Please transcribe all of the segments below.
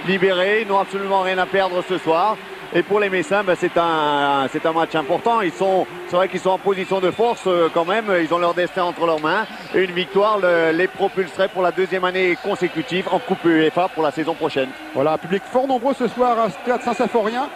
libérés, ils n'ont absolument rien à perdre ce soir. Et pour les Messins, ben, c'est un match important. C'est vrai qu'ils sont en position de force quand même. Ils ont leur destin entre leurs mains. Et une victoire les propulserait pour la deuxième année consécutive en Coupe UEFA pour la saison prochaine. Voilà, un public fort nombreux ce soir à Stade Saint-Symphorien.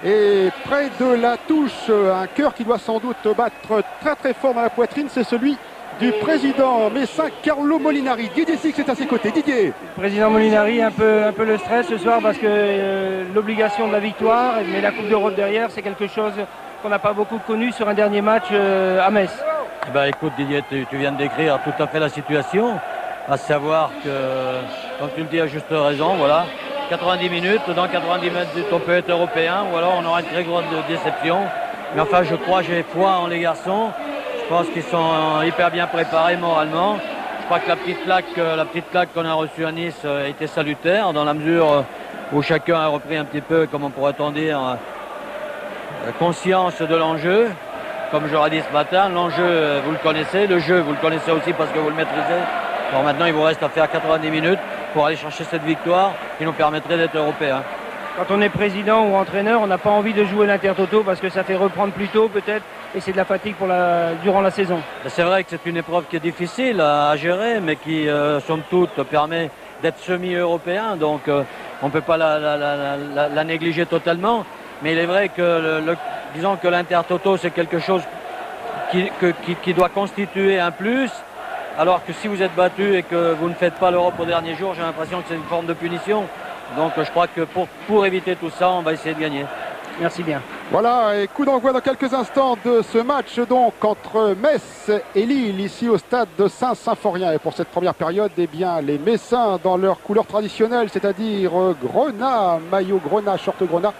Et près de la touche, un cœur qui doit sans doute battre très très fort dans la poitrine, c'est celui du président messin Carlo Molinari. Didier Six est à ses côtés. Didier. Président Molinari, un peu le stress ce soir parce que l'obligation de la victoire, mais la Coupe d'Europe derrière, c'est quelque chose qu'on n'a pas beaucoup connu sur un dernier match à Metz. Ben, écoute Didier, tu viens de décrire tout à fait la situation, à savoir que, comme tu le dis à juste raison, voilà, 90 minutes, dans 90 minutes on peut être européen ou alors on aura une très grande déception. Mais enfin je crois, j'ai foi en les garçons. Je pense qu'ils sont hyper bien préparés moralement. Je crois que la petite claque qu'on a reçue à Nice a été salutaire dans la mesure où chacun a repris un petit peu, comme on pourrait-on dire, conscience de l'enjeu. Comme j'aurais dit ce matin, l'enjeu, vous le connaissez, le jeu, vous le connaissez aussi parce que vous le maîtrisez. Alors maintenant, il vous reste à faire 90 minutes pour aller chercher cette victoire qui nous permettrait d'être européens. Quand on est président ou entraîneur, on n'a pas envie de jouer l'Intertoto parce que ça fait reprendre plus tôt peut-être et c'est de la fatigue durant la saison. C'est vrai que c'est une épreuve qui est difficile à gérer mais qui, somme toute, permet d'être semi-européen. Donc on ne peut pas la négliger totalement. Mais il est vrai que, disons que l'Intertoto, c'est quelque chose qui doit constituer un plus. Alors que si vous êtes battu et que vous ne faites pas l'Europe au dernier jour, j'ai l'impression que c'est une forme de punition. Donc je crois que pour éviter tout ça, on va essayer de gagner. Merci bien. Voilà, et coup d'envoi dans quelques instants de ce match donc entre Metz et Lille, ici au stade de Saint-Symphorien. Et pour cette première période, eh bien, les Messins dans leur couleur traditionnelle, c'est-à-dire grenat, maillot grenat, short grenat,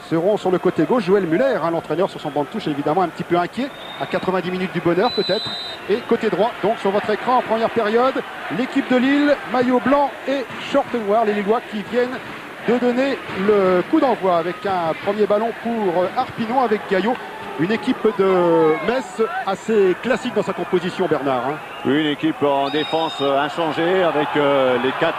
seront sur le côté gauche. Joël Muller, l'entraîneur sur son banc de touche, évidemment un petit peu inquiet, à 90 minutes du bonheur peut-être. Et côté droit, donc sur votre écran en première période, l'équipe de Lille, maillot blanc et short noir, les Lillois qui viennent de donner le coup d'envoi avec un premier ballon pour Arpinon avec Gaillot. Une équipe de Metz assez classique dans sa composition, Bernard. Oui, une équipe en défense inchangée avec les 4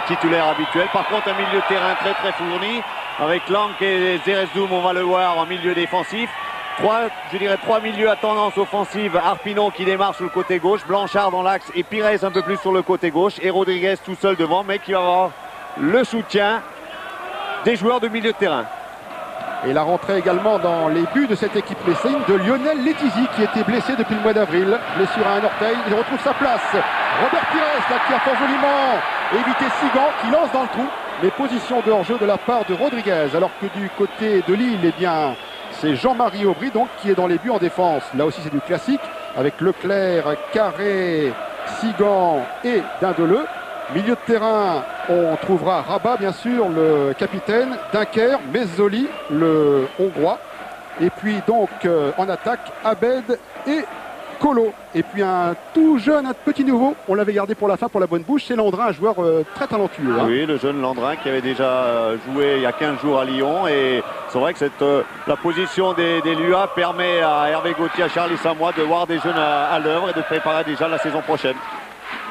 titulaires habituels. Par contre, un milieu de terrain très très fourni avec Lank et Zeresdoum, on va le voir en milieu défensif. Trois milieux à tendance offensive. Arpinon qui démarre sur le côté gauche, Blanchard dans l'axe et Pires un peu plus sur le côté gauche et Rodriguez tout seul devant, mais qui va avoir le soutien des joueurs de milieu de terrain. Et la rentrée également dans les buts de cette équipe messine de Lionel Letizy qui était blessé depuis le mois d'avril. Blessure à un orteil, il retrouve sa place. Robert Pires là, qui a fort joliment évité Sigan qui lance dans le trou. Mais position de hors-jeu de la part de Rodriguez. Alors que du côté de Lille, eh bien, c'est Jean-Marie Aubry donc qui est dans les buts en défense. Là aussi c'est du classique avec Leclerc, Carré, Sigan et Dindeleu. Milieu de terrain, on trouvera Rabat, bien sûr, le capitaine, Dunker, Mezzoli, le Hongrois. Et puis donc en attaque, Abed et Colo. Et puis un tout jeune, un petit nouveau, on l'avait gardé pour la fin, pour la bonne bouche, c'est Landrin, un joueur très talentueux. Oui, le jeune Landrin qui avait déjà joué il y a 15 jours à Lyon. Et c'est vrai que la position des LUA permet à Hervé Gauthier, à Charlie Samois de voir des jeunes à l'œuvre et de préparer déjà la saison prochaine.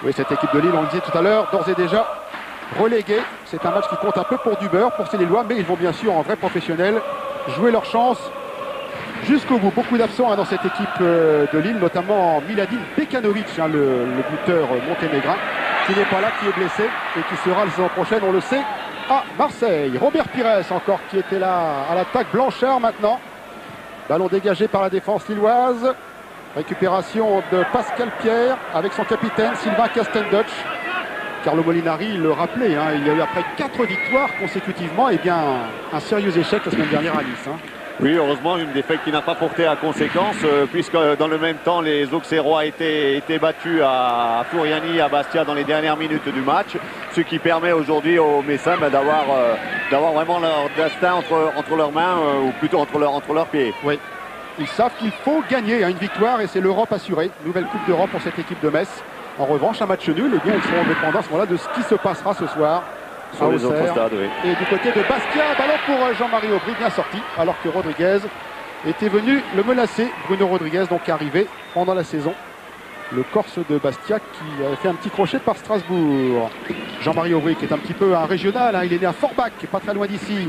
Oui, cette équipe de Lille, on le disait tout à l'heure, d'ores et déjà reléguée. C'est un match qui compte un peu pour du beurre, pour ces Lillois, mais ils vont bien sûr, en vrai professionnel, jouer leur chance jusqu'au bout. Beaucoup d'absents dans cette équipe de Lille, notamment Miladin Bekanovic, le buteur monténégrin, qui n'est pas là, qui est blessé et qui sera la saison prochaine, on le sait, à Marseille. Robert Pires encore qui était là à l'attaque. Blanchard maintenant. Ballon dégagé par la défense lilloise. Récupération de Pascal Pierre avec son capitaine Sylvain Castendutch. Carlo Molinari le rappelait, il y a eu après 4 victoires consécutivement, et bien un sérieux échec la semaine dernière à Nice. Oui, heureusement, une défaite qui n'a pas porté à conséquence, puisque dans le même temps, les Auxerrois étaient battus à Furiani, à Bastia dans les dernières minutes du match, ce qui permet aujourd'hui aux Messins d'avoir vraiment leur destin entre leurs mains, ou plutôt entre leurs pieds. Oui. Ils savent qu'il faut gagner une victoire et c'est l'Europe assurée. Nouvelle Coupe d'Europe pour cette équipe de Metz. En revanche, un match nul, eh bien, ils seront dépendants à ce moment-là de ce qui se passera ce soir sur les autres stades. Oui. Et du côté de Bastia, ballon pour Jean-Marie Aubry, bien sorti, alors que Rodriguez était venu le menacer. Bruno Rodriguez, donc arrivé pendant la saison le Corse de Bastia qui avait fait un petit crochet par Strasbourg. Jean-Marie Aubry qui est un petit peu un régional, hein, il est né à Forbach, pas très loin d'ici.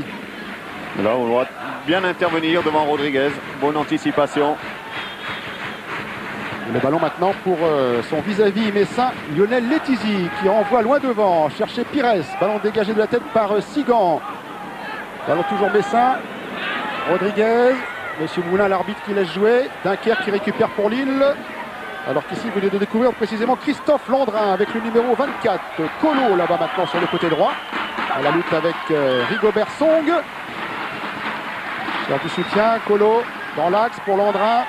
Là, on doit bien intervenir devant Rodriguez. Bonne anticipation. Le ballon maintenant pour son vis-à-vis messin, Lionel Letizy, qui envoie loin devant, chercher Pires. Ballon dégagé de la tête par Sigan. Ballon toujours messin. Rodriguez, Monsieur Moulin, l'arbitre qui laisse jouer. Dunkerque qui récupère pour Lille. Alors qu'ici, vous venez de découvrir précisément Christophe Landrin avec le numéro 24. Colo là-bas maintenant sur le côté droit. À la lutte avec Rigobert Song. Sur du soutien, Colo dans l'axe pour Landrin.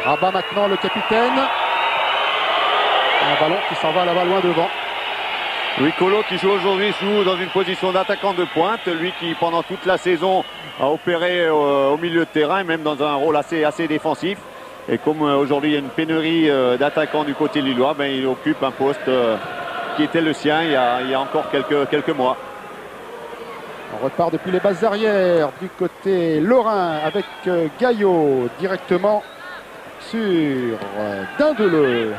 Rabat maintenant le capitaine. Un ballon qui s'en va là-bas loin devant. Oui, Colo qui joue aujourd'hui dans une position d'attaquant de pointe. Lui qui pendant toute la saison a opéré au milieu de terrain, même dans un rôle assez défensif. Et comme aujourd'hui il y a une pénurie d'attaquants du côté lillois, ben, il occupe un poste qui était le sien il y a encore quelques mois. On repart depuis les bases arrières du côté lorrain avec Gaillot directement sur Dindeleu.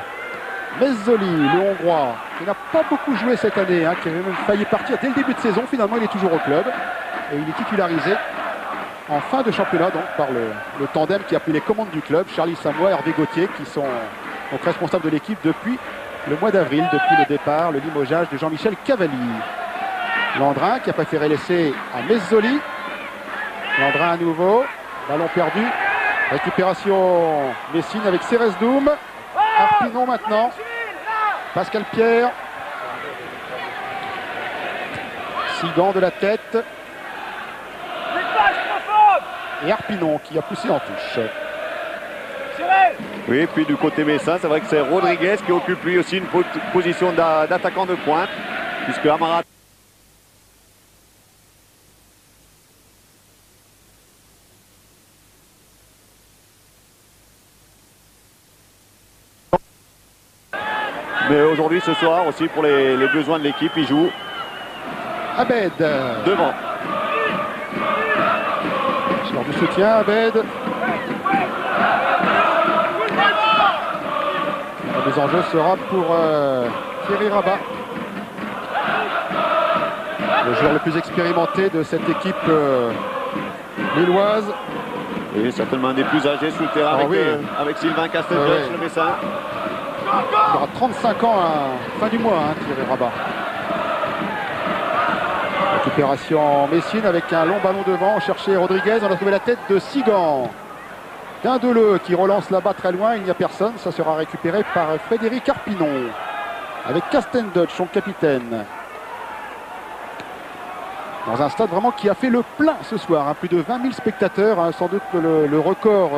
Mezzoli, le Hongrois, qui n'a pas beaucoup joué cette année, hein, qui avait même failli partir dès le début de saison. Finalement, il est toujours au club et il est titularisé en fin de championnat donc par le tandem qui a pris les commandes du club, Charlie Samoa et Hervé Gauthier, qui sont donc responsables de l'équipe depuis le mois d'avril, depuis le départ, le limogeage de Jean-Michel Cavalli. Landrin qui a préféré laisser à Mezzoli. Landrin à nouveau, ballon perdu. Récupération Messine avec Ceresdoum. Arpinon maintenant. Pascal Pierre. Sigan de la tête. Et Arpinon qui a poussé en touche. Oui, et puis du côté messin, c'est vrai que c'est Rodriguez qui occupe lui aussi une position d'attaquant de pointe, puisque Amarat mais aujourd'hui, ce soir aussi, pour les besoins de l'équipe, il joue Abed devant. Sur du soutien, Abed. Les enjeux sera pour Thierry Rabat, le joueur le plus expérimenté de cette équipe lilloise. Et certainement un des plus âgés sous le terrain avec Sylvain Casteljoch, le messin. Il aura 35 ans à fin du mois, hein, Thierry Rabat. Récupération Messine avec un long ballon devant. On cherchait Rodriguez, on a trouvé la tête de Sigan. Dindeleu qui relance là-bas très loin, il n'y a personne. Ça sera récupéré par Frédéric Arpinon. Avec Castendutch, son capitaine. Dans un stade vraiment qui a fait le plein ce soir. Hein, plus de 20 000 spectateurs. Hein, sans doute que le record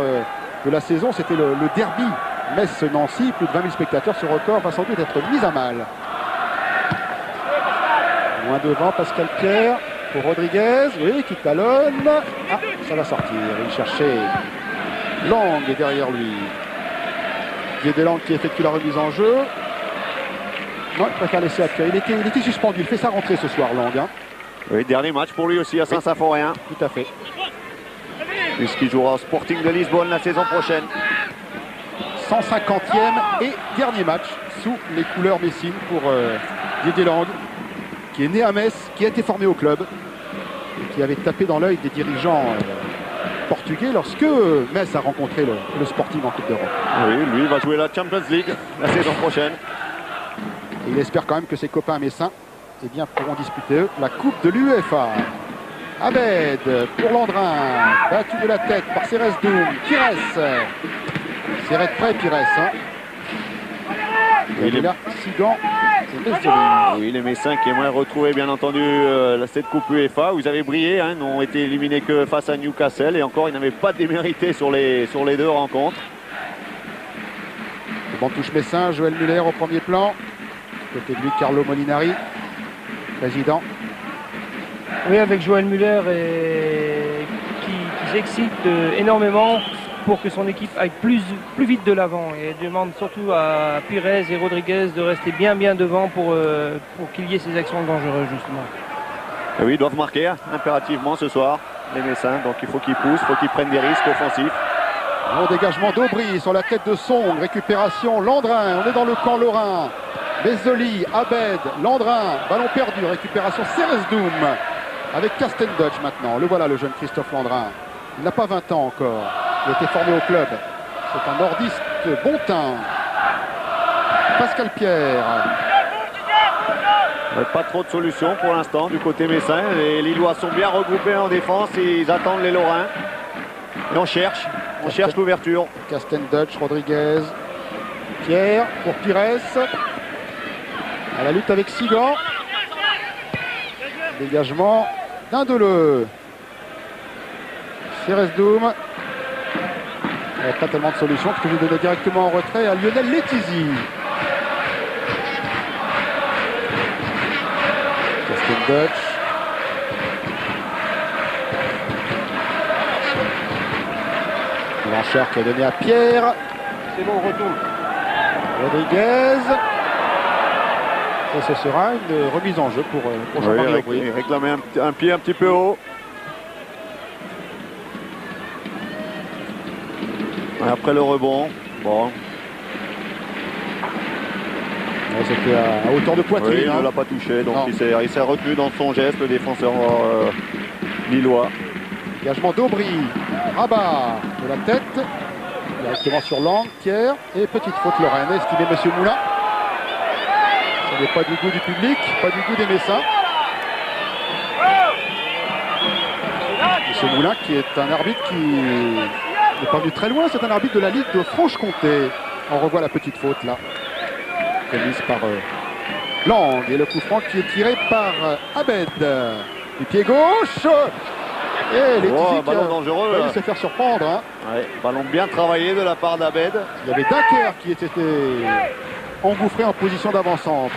de la saison, c'était le derby Metz-Nancy, plus de 20 000 spectateurs, ce record va sans doute être mis à mal. Loin devant, Pascal Pierre pour Rodriguez, oui, qui talonne. Ah, ça va sortir, il cherchait Lang est derrière lui. Guédelang qui effectue la remise en jeu. Non, il préfère laisser à Pierre. Il était suspendu, il fait sa rentrée ce soir, Lang. Hein. Oui, dernier match pour lui aussi à Saint-Symphorien. Tout à fait. Puisqu'il jouera au Sporting de Lisbonne la saison prochaine. 150e et dernier match sous les couleurs messines pour Didier Lang, qui est né à Metz, qui a été formé au club et qui avait tapé dans l'œil des dirigeants portugais lorsque Metz a rencontré le Sporting en Coupe d'Europe. Oui, lui va jouer la Champions League la saison prochaine. Et il espère quand même que ses copains messins pourront disputer eux la Coupe de l'UEFA. Abed pour Landrin, battu de la tête par Ceresdoum. Pires. Serret près, Pires. Hein. Il est là, Sigan et Mezzoli. Oui, les Messins qui aimeraient retrouver bien entendu cette Coupe UEFA où ils avaient brillé, hein, n'ont été éliminés que face à Newcastle et encore ils n'avaient pas démérité sur les deux rencontres. Bon touche messin, Joël Muller au premier plan. Côté de lui, Carlo Molinari, président. Oui, avec Joël Muller qui s'excite énormément pour que son équipe aille plus vite de l'avant. Et demande surtout à Pires et Rodriguez de rester bien devant pour qu'il y ait ces actions dangereuses, justement. Et oui, ils doivent marquer impérativement ce soir, les Messins. Donc il faut qu'ils poussent, il faut qu'ils prennent des risques offensifs. Au dégagement d'Aubry sur la tête de Song. Récupération Landrin. On est dans le camp lorrain. Bezzoli, Abed, Landrin. Ballon perdu. Récupération Ceresdoum. Avec Casten Dutch maintenant. Le voilà le jeune Christophe Landrin. Il n'a pas 20 ans encore. Il a été formé au club. C'est un nordiste bon teint. Pascal Pierre. Pas trop de solutions pour l'instant du côté messin. Les Lillois sont bien regroupés en défense et ils attendent les Lorrains. Et on cherche l'ouverture. Casten Dutch, Rodriguez. Pierre pour Pires. À la lutte avec Sigan. Dégagement d'Indeleu. Ceresdoum. Il n'y a pas tellement de solutions parce que je vais donner directement en retrait à Lionel Letizy. Casten Dutch. Blanchard qui a donné à Pierre. C'est bon, retour. Rodriguez. Et ce sera une remise en jeu pour Jean-Marie Aubry. Il réclamait un pied un petit peu haut. Et après le rebond. Bon. C'était à hauteur de poitrine. Oui, il ne l'a pas touché. Donc il s'est retenu dans son geste, le défenseur lillois. Dégagement d'Aubry. Rabat de la tête. Directement sur l'angle. Pierre. Et petite faute lorraine. Estimé Monsieur Moulin. Ce n'est pas du goût du public, pas du goût des Messins. Monsieur Moulin qui est un arbitre qui n'est pas venu très loin. C'est un arbitre de la Ligue de Franche-Comté. On revoit la petite faute là. Commise par Lang. Et le coup franc qui est tiré par Abed. Du pied gauche. Et les ballon dangereux. Il s'est faire surprendre. Hein. Ouais, ballon bien travaillé de la part d'Abed. Il y avait Dunker qui était engouffré en position d'avant-centre.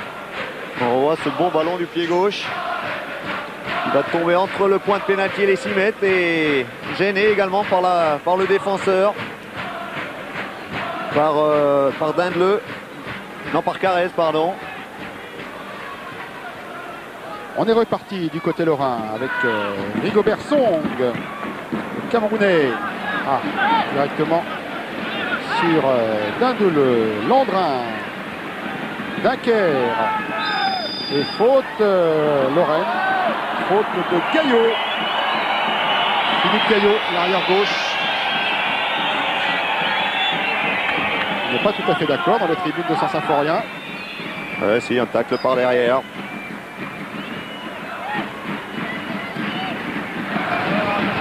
On voit ce bon ballon du pied gauche. Il va tomber entre le point de pénalty et les 6 mètres et gêné également par le défenseur. Par Dindeleu. Non, par Carrez, pardon. On est reparti du côté lorrain avec Rigobert Song, le Camerounais. Directement sur Dindeleu, Landrin, Dunker. Et faute lorraine, faute de Gaillot. Philippe Gaillot, l'arrière gauche. Il n'est pas tout à fait d'accord dans les tribunes de Saint-Symphorien. Si, un tacle par derrière.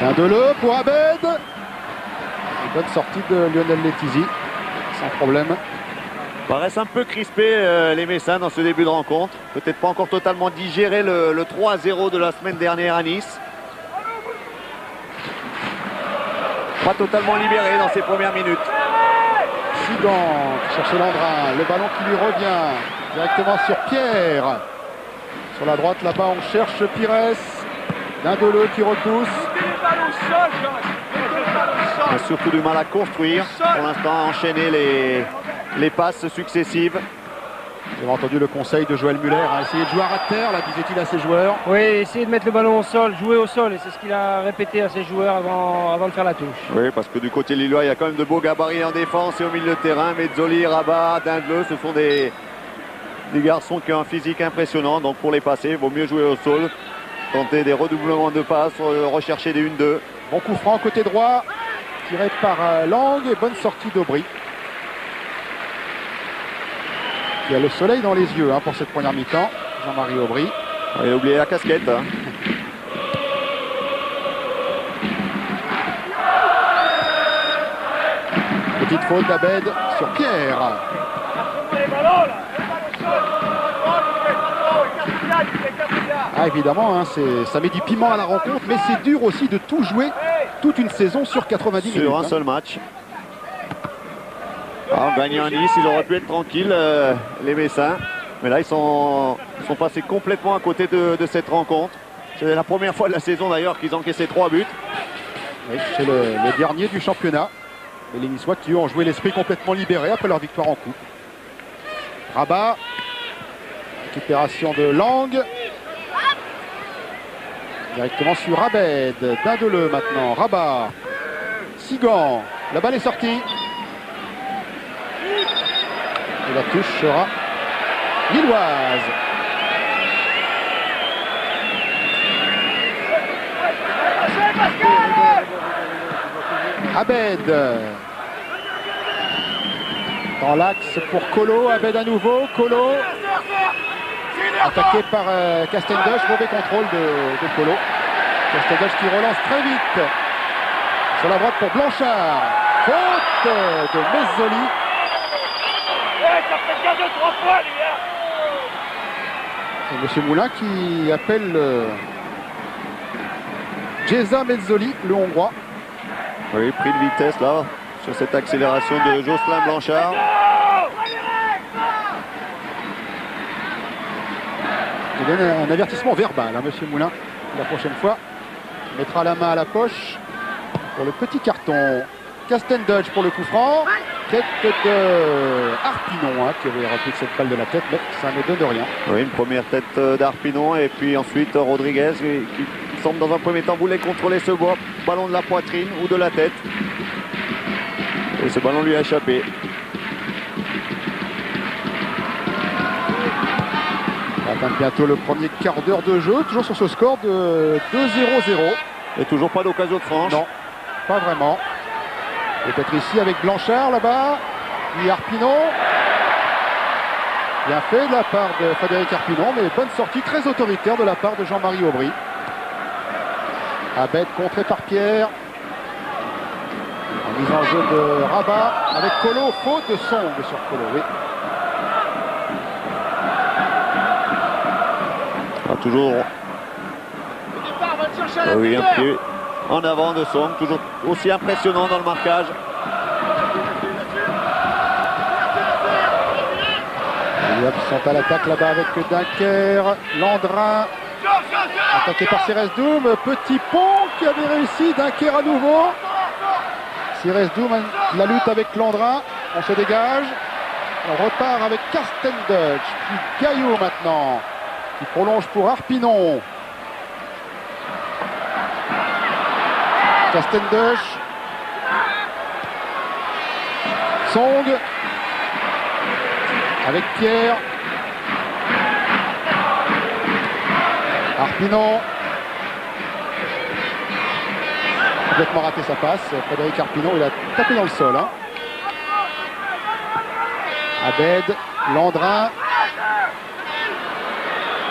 Dindeleu pour Abed. Une bonne sortie de Lionel Letizy, sans problème. Paraissent un peu crispés les Messins dans ce début de rencontre. Peut-être pas encore totalement digéré le 3-0 de la semaine dernière à Nice. Pas totalement libéré dans ces premières minutes. Sigan qui cherchait Landrin, le ballon qui lui revient directement sur Pierre. Sur la droite là-bas on cherche Pires. Dindeleu qui repousse. On a surtout du mal à construire. Pour l'instant à enchaîner les passes successives. J'ai entendu le conseil de Joël Muller, essayer de jouer à ras de terre, là disait-il à ses joueurs. Oui, essayer de mettre le ballon au sol, jouer au sol, et c'est ce qu'il a répété à ses joueurs avant de faire la touche. Oui, parce que du côté lillois, il y a quand même de beaux gabarits en défense et au milieu de terrain. Mezzoli, Rabat, Dindeleu, ce sont des garçons qui ont un physique impressionnant. Donc pour les passer, il vaut mieux jouer au sol, tenter des redoublements de passes, rechercher des 1-2. Bon coup franc côté droit, tiré par Lang et bonne sortie d'Aubry. Il y a le soleil dans les yeux pour cette première mi-temps. Jean-Marie Aubry. Il a oublié la casquette. Petite faute d'Abed sur Pierre. Évidemment, ça met du piment à la rencontre, mais c'est dur aussi de tout jouer toute une saison sur 90 minutes. Sur un seul match. En gagnant à Nice, ils auraient pu être tranquilles, les Messins. Mais là, ils sont passés complètement à côté de cette rencontre. C'est la première fois de la saison d'ailleurs qu'ils encaissaient 3 buts. Oui, c'est le dernier du championnat. Et les Niçois qui ont joué l'esprit complètement libéré après leur victoire en coupe. Rabat. Récupération de Lang. Directement sur Abed. Dindeleu maintenant. Rabat. Sigan. La balle est sortie. Et la touche sera lilloise. Abed. Dans l'axe pour Colo. Abed à nouveau. Colo. Attaqué par Castendush. Mauvais contrôle de Colo. Castendush qui relance très vite. Sur la droite pour Blanchard. Faute de Mezzoli. Et Monsieur Moulin qui appelle Geza Mezzoli, le Hongrois. Oui, pris de vitesse là, sur cette accélération de Jocelyn Blanchard. Il donne un avertissement verbal, hein, Monsieur Moulin. La prochaine fois, il mettra la main à la poche pour le petit carton. Castendush pour le coup franc. Tête de Arpinon, hein, qui avait repris cette balle de la tête, mais ça ne donne rien. Oui, une première tête d'Arpinon et puis ensuite Rodriguez qui semble dans un premier temps voulait contrôler ce ballon de la poitrine ou de la tête. Et ce ballon lui a échappé. On va atteindre bientôt le premier quart d'heure de jeu, toujours sur ce score de 2-0-0. Et toujours pas d'occasion de franche. Non, pas vraiment. Peut-être ici avec Blanchard là-bas. Puis Arpinon. Bien fait de la part de Frédéric Arpinon, mais bonne sortie très autoritaire de la part de Jean-Marie Aubry. Abed contré par Pierre. En mise en jeu de Rabat avec Colo. Faute de Song sur Colo, oui. Ah, toujours. Oui, un pied en avant de Song, toujours aussi impressionnant dans le marquage. Les Hawks sont à l'attaque là-bas avec Dunker. Landrin attaqué par Cérès Doum. Petit pont qui avait réussi. Dunker à nouveau. Cérès Doum, la lutte avec Landrin. On se dégage. On repart avec Castendush. Puis Gaillot maintenant qui prolonge pour Arpinon. Castendush. Song. Avec Pierre. Arpinon. Complètement raté sa passe. Frédéric Arpinon, il a tapé dans le sol. Hein. Abed. Landrin.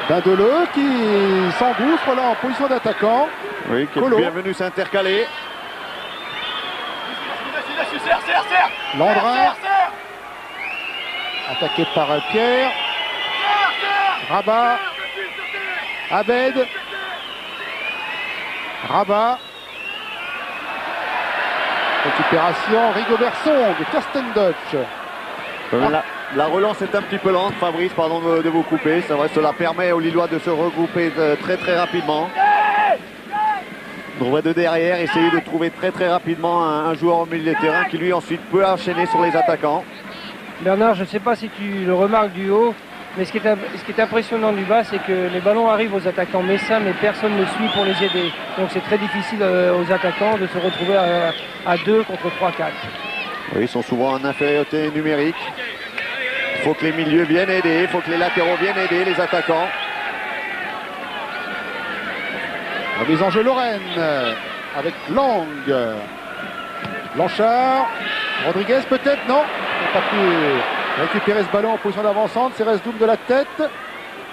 Dindeleu qui s'engouffre là en position d'attaquant. Oui, qui est Colo. bienvenu s'intercaler. Landrin. Attaqué par Pierre. Rabat. Abed. Rabat. Récupération. Rigobert Song. Castendush. La relance est un petit peu lente, Fabrice, pardon de vous couper. C'est vrai, cela permet aux Lillois de se regrouper très très rapidement. On va de derrière, essayer de trouver très très rapidement un joueur au milieu de terrain qui lui ensuite peut enchaîner sur les attaquants. Bernard, je ne sais pas si tu le remarques du haut, mais ce qui est impressionnant du bas, c'est que les ballons arrivent aux attaquants messins, mais personne ne suit pour les aider. Donc c'est très difficile aux attaquants de se retrouver à 2 contre 3-4. Oui, ils sont souvent en infériorité numérique. Il faut que les milieux viennent aider, il faut que les latéraux viennent aider les attaquants. La mise en jeu Lorraine avec Lang. Blanchard. Rodriguez peut-être, non. Il n'a pas pu récupérer ce ballon en position d'avancante. Cérès Doum de la tête.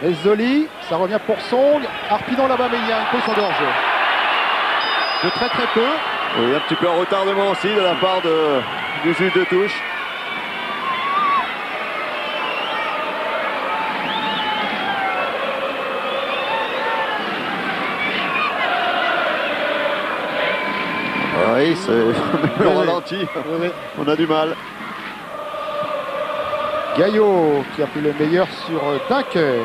Et Zoli, ça revient pour Song. Arpinon là-bas, mais il y a une position de hors-jeu. De très très peu. Oui, un petit peu en retardement aussi de la part du juge de touche. Oui, c'est le ralenti. Oui. On a du mal. Gaillot qui a pris le meilleur sur Dunker.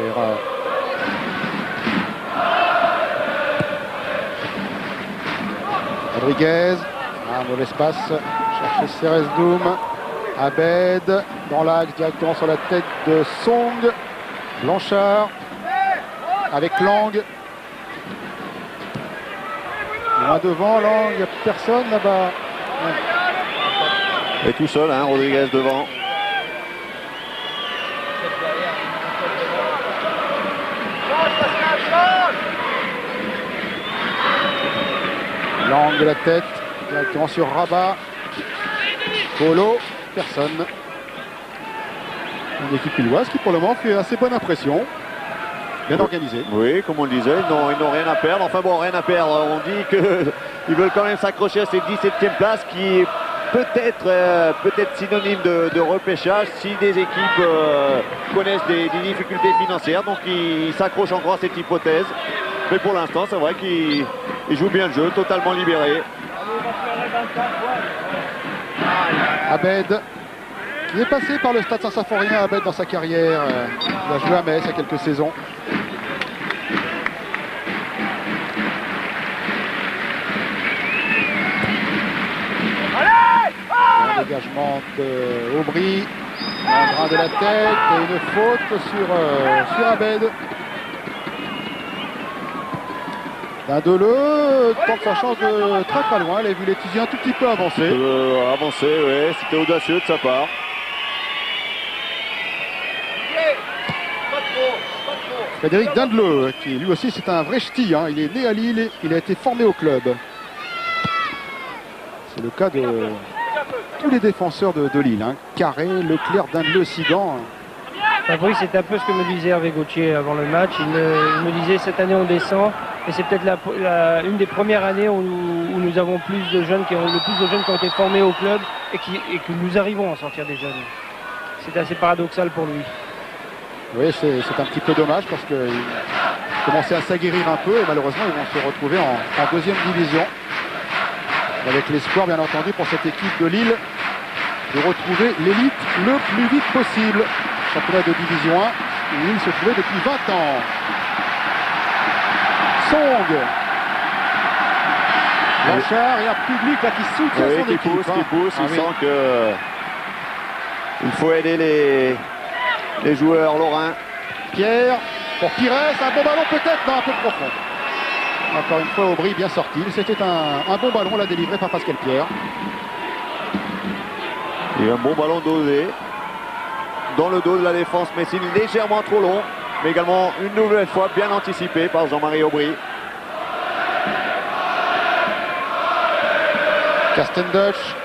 Rodriguez. Mauvais passe. Chercher Cérès Doum. Abed. Dans l'axe directement sur la tête de Song. Blanchard. Avec Lang. Loin devant, Lang. Il n'y a personne là-bas. Et tout seul, hein, Rodriguez devant. L'angle de la tête, directement sur Rabat. Polo, personne. Une équipe lilloise qui pour le moment fait assez bonne impression. Bien organisée. Oui, comme on le disait, ils n'ont rien à perdre. Enfin bon, rien à perdre. On dit qu'ils veulent quand même s'accrocher à cette 17e place qui est peut-être synonyme de repêchage si des équipes connaissent des difficultés financières. Donc ils s'accrochent encore à cette hypothèse. Mais pour l'instant, c'est vrai qu'ils jouent bien le jeu, totalement libérés. Abed, qui est passé par le Stade Saint-Symphorien, Abed dans sa carrière. Il a joué à Metz il y a quelques saisons. Un dégagement de Aubry, un brin de la tête et une faute sur Abed. Dindeleu tente sa chance de très loin. Il a vu les Tiziens un tout petit peu avancer. Avancer, oui, c'était audacieux de sa part. Frédéric Dindeleu, qui lui aussi c'est un vrai ch'ti, hein. Il est né à Lille, il a été formé au club. C'est le cas de tous les défenseurs de Lille, hein. Carré, Leclerc, Dindeleu, Sigan. Fabrice, c'est un peu ce que me disait Hervé Gauthier avant le match. Il me disait cette année on descend et c'est peut-être une des premières années où nous avons le plus de jeunes qui ont été formés au club et que nous arrivons à en sortir des jeunes. C'est assez paradoxal pour lui. Oui, c'est un petit peu dommage parce qu'ils commençaient à s'aguerrir un peu et malheureusement ils vont se retrouver en deuxième division. Avec l'espoir bien entendu pour cette équipe de Lille de retrouver l'élite le plus vite possible. Championnat de division 1 où Lille se trouvait depuis 20 ans. Song. Blanchard et un public là qui soutient son équipe. Qui pousse, il sent que il faut aider les joueurs lorrains. Pierre, pour Pires, un bon ballon peut-être, non, un peu profond. Encore une fois, Aubry bien sorti. C'était un bon ballon, là, délivré par Pascal Pierre. Et un bon ballon dosé dans le dos de la défense messine, légèrement trop long, mais également une nouvelle fois bien anticipé par Jean-Marie Aubry. Castendush.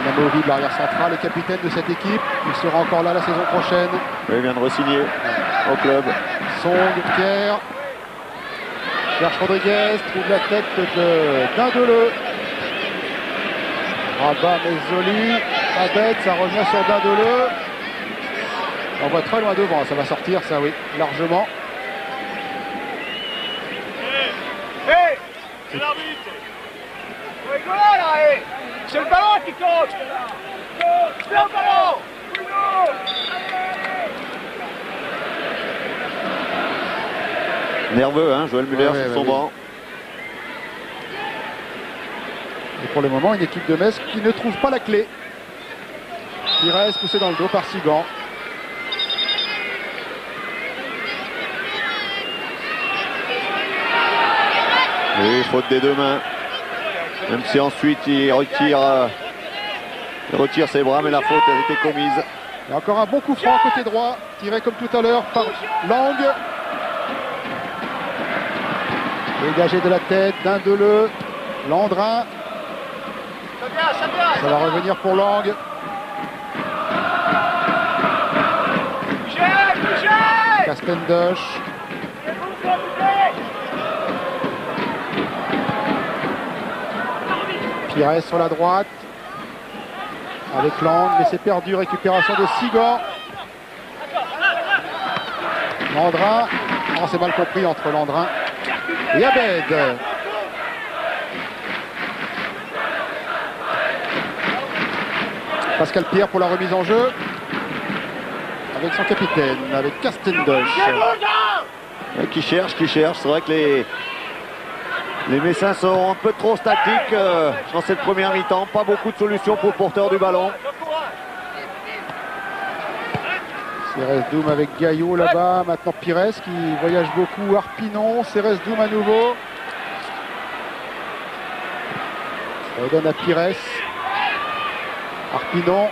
Dinamovic, l'arrière central, le capitaine de cette équipe. Il sera encore là la saison prochaine. Il vient de re-signer au club. Song, Pierre. Cherche Rodriguez, trouve la tête de Dindeleu. Rabat, Mezzoli. Abed, ça revient sur Dindeleu. On voit très loin devant, ça va sortir, ça oui, largement. C'est l'arbitre. C'est le ballon qui compte. C'est le ballon. Nerveux, hein, Joël Muller sur son banc. Et pour le moment, une équipe de Metz qui ne trouve pas la clé. Pires poussé dans le dos par Sigan. Oui, faute des deux mains. Même si ensuite il retire ses bras, mais la faute a été commise. Et encore un bon coup franc côté droit, tiré comme tout à l'heure par Lang. Dégagé de la tête, Dindeleu, Landrin. Ça va revenir pour Lang. Castendush. Pires sur la droite. Avec Lang, mais c'est perdu. Récupération de Sigan. Landrin. Oh, c'est mal compris entre Landrin et Abed. Pascal Pierre pour la remise en jeu. Avec son capitaine, avec Castendush. Qui cherche. C'est vrai que les Messins sont un peu trop statiques dans cette première mi-temps. Pas beaucoup de solutions pour le porteur du ballon. Cérès Doum avec Gaillot là-bas. Maintenant Pires qui voyage beaucoup. Arpinon, Cérès Doum à nouveau. On donne à Pires. Arpinon.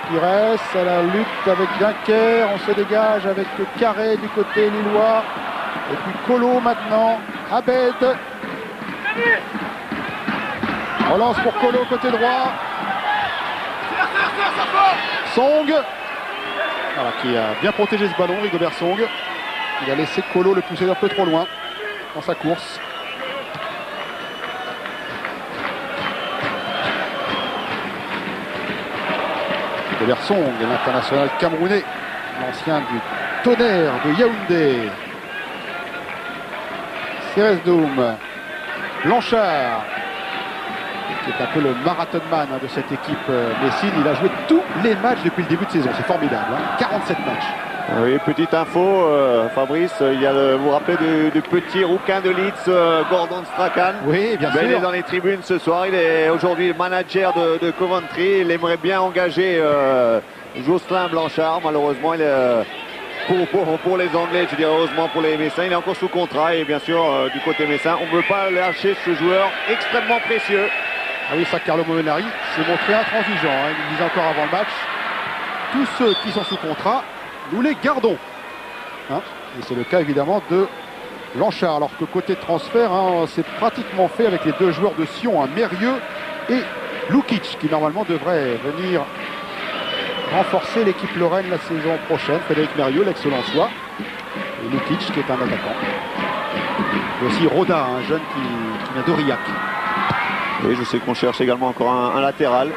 Pires à la lutte avec Dunker. On se dégage avec Carré du côté lillois. Et puis Colo maintenant. Abed. Relance pour Colo côté droit. Song. Voilà, qui a bien protégé ce ballon, Rigobert Song. Il a laissé Colo le pousser un peu trop loin dans sa course. Rigobert Song, l'international camerounais, l'ancien du Tonnerre de Yaoundé. Seresdoum, Blanchard, qui est un peu le marathonman de cette équipe Messine. Il a joué tous les matchs depuis le début de saison, c'est formidable, hein. 47 matchs. Oui, petite info, Fabrice, il y a vous vous rappelez du petit rouquin de Leeds, Gordon Strachan. Oui, bien sûr. Il est dans les tribunes ce soir, il est aujourd'hui le manager de Coventry. Il aimerait bien engager Jocelyn Blanchard, malheureusement il est... Pour les Anglais, je dirais heureusement pour les Messins, il est encore sous contrat et bien sûr du côté Messin, on ne veut pas lâcher ce joueur extrêmement précieux. Ah oui, ça, Carlo Molinari s'est montré intransigeant, hein. Il nous disait encore avant le match, tous ceux qui sont sous contrat, nous les gardons, hein. Et c'est le cas évidemment de Blanchard, alors que côté transfert, hein, c'est pratiquement fait avec les deux joueurs de Sion, hein, Mérieux et Lukic, qui normalement devrait venir renforcer l'équipe lorraine la saison prochaine. Frédéric Mérieux, l'excellent-soi, et Lukic qui est un attaquant. Et aussi Roda, un jeune qui vient d'Aurillac. Oui, je sais qu'on cherche également encore un latéral,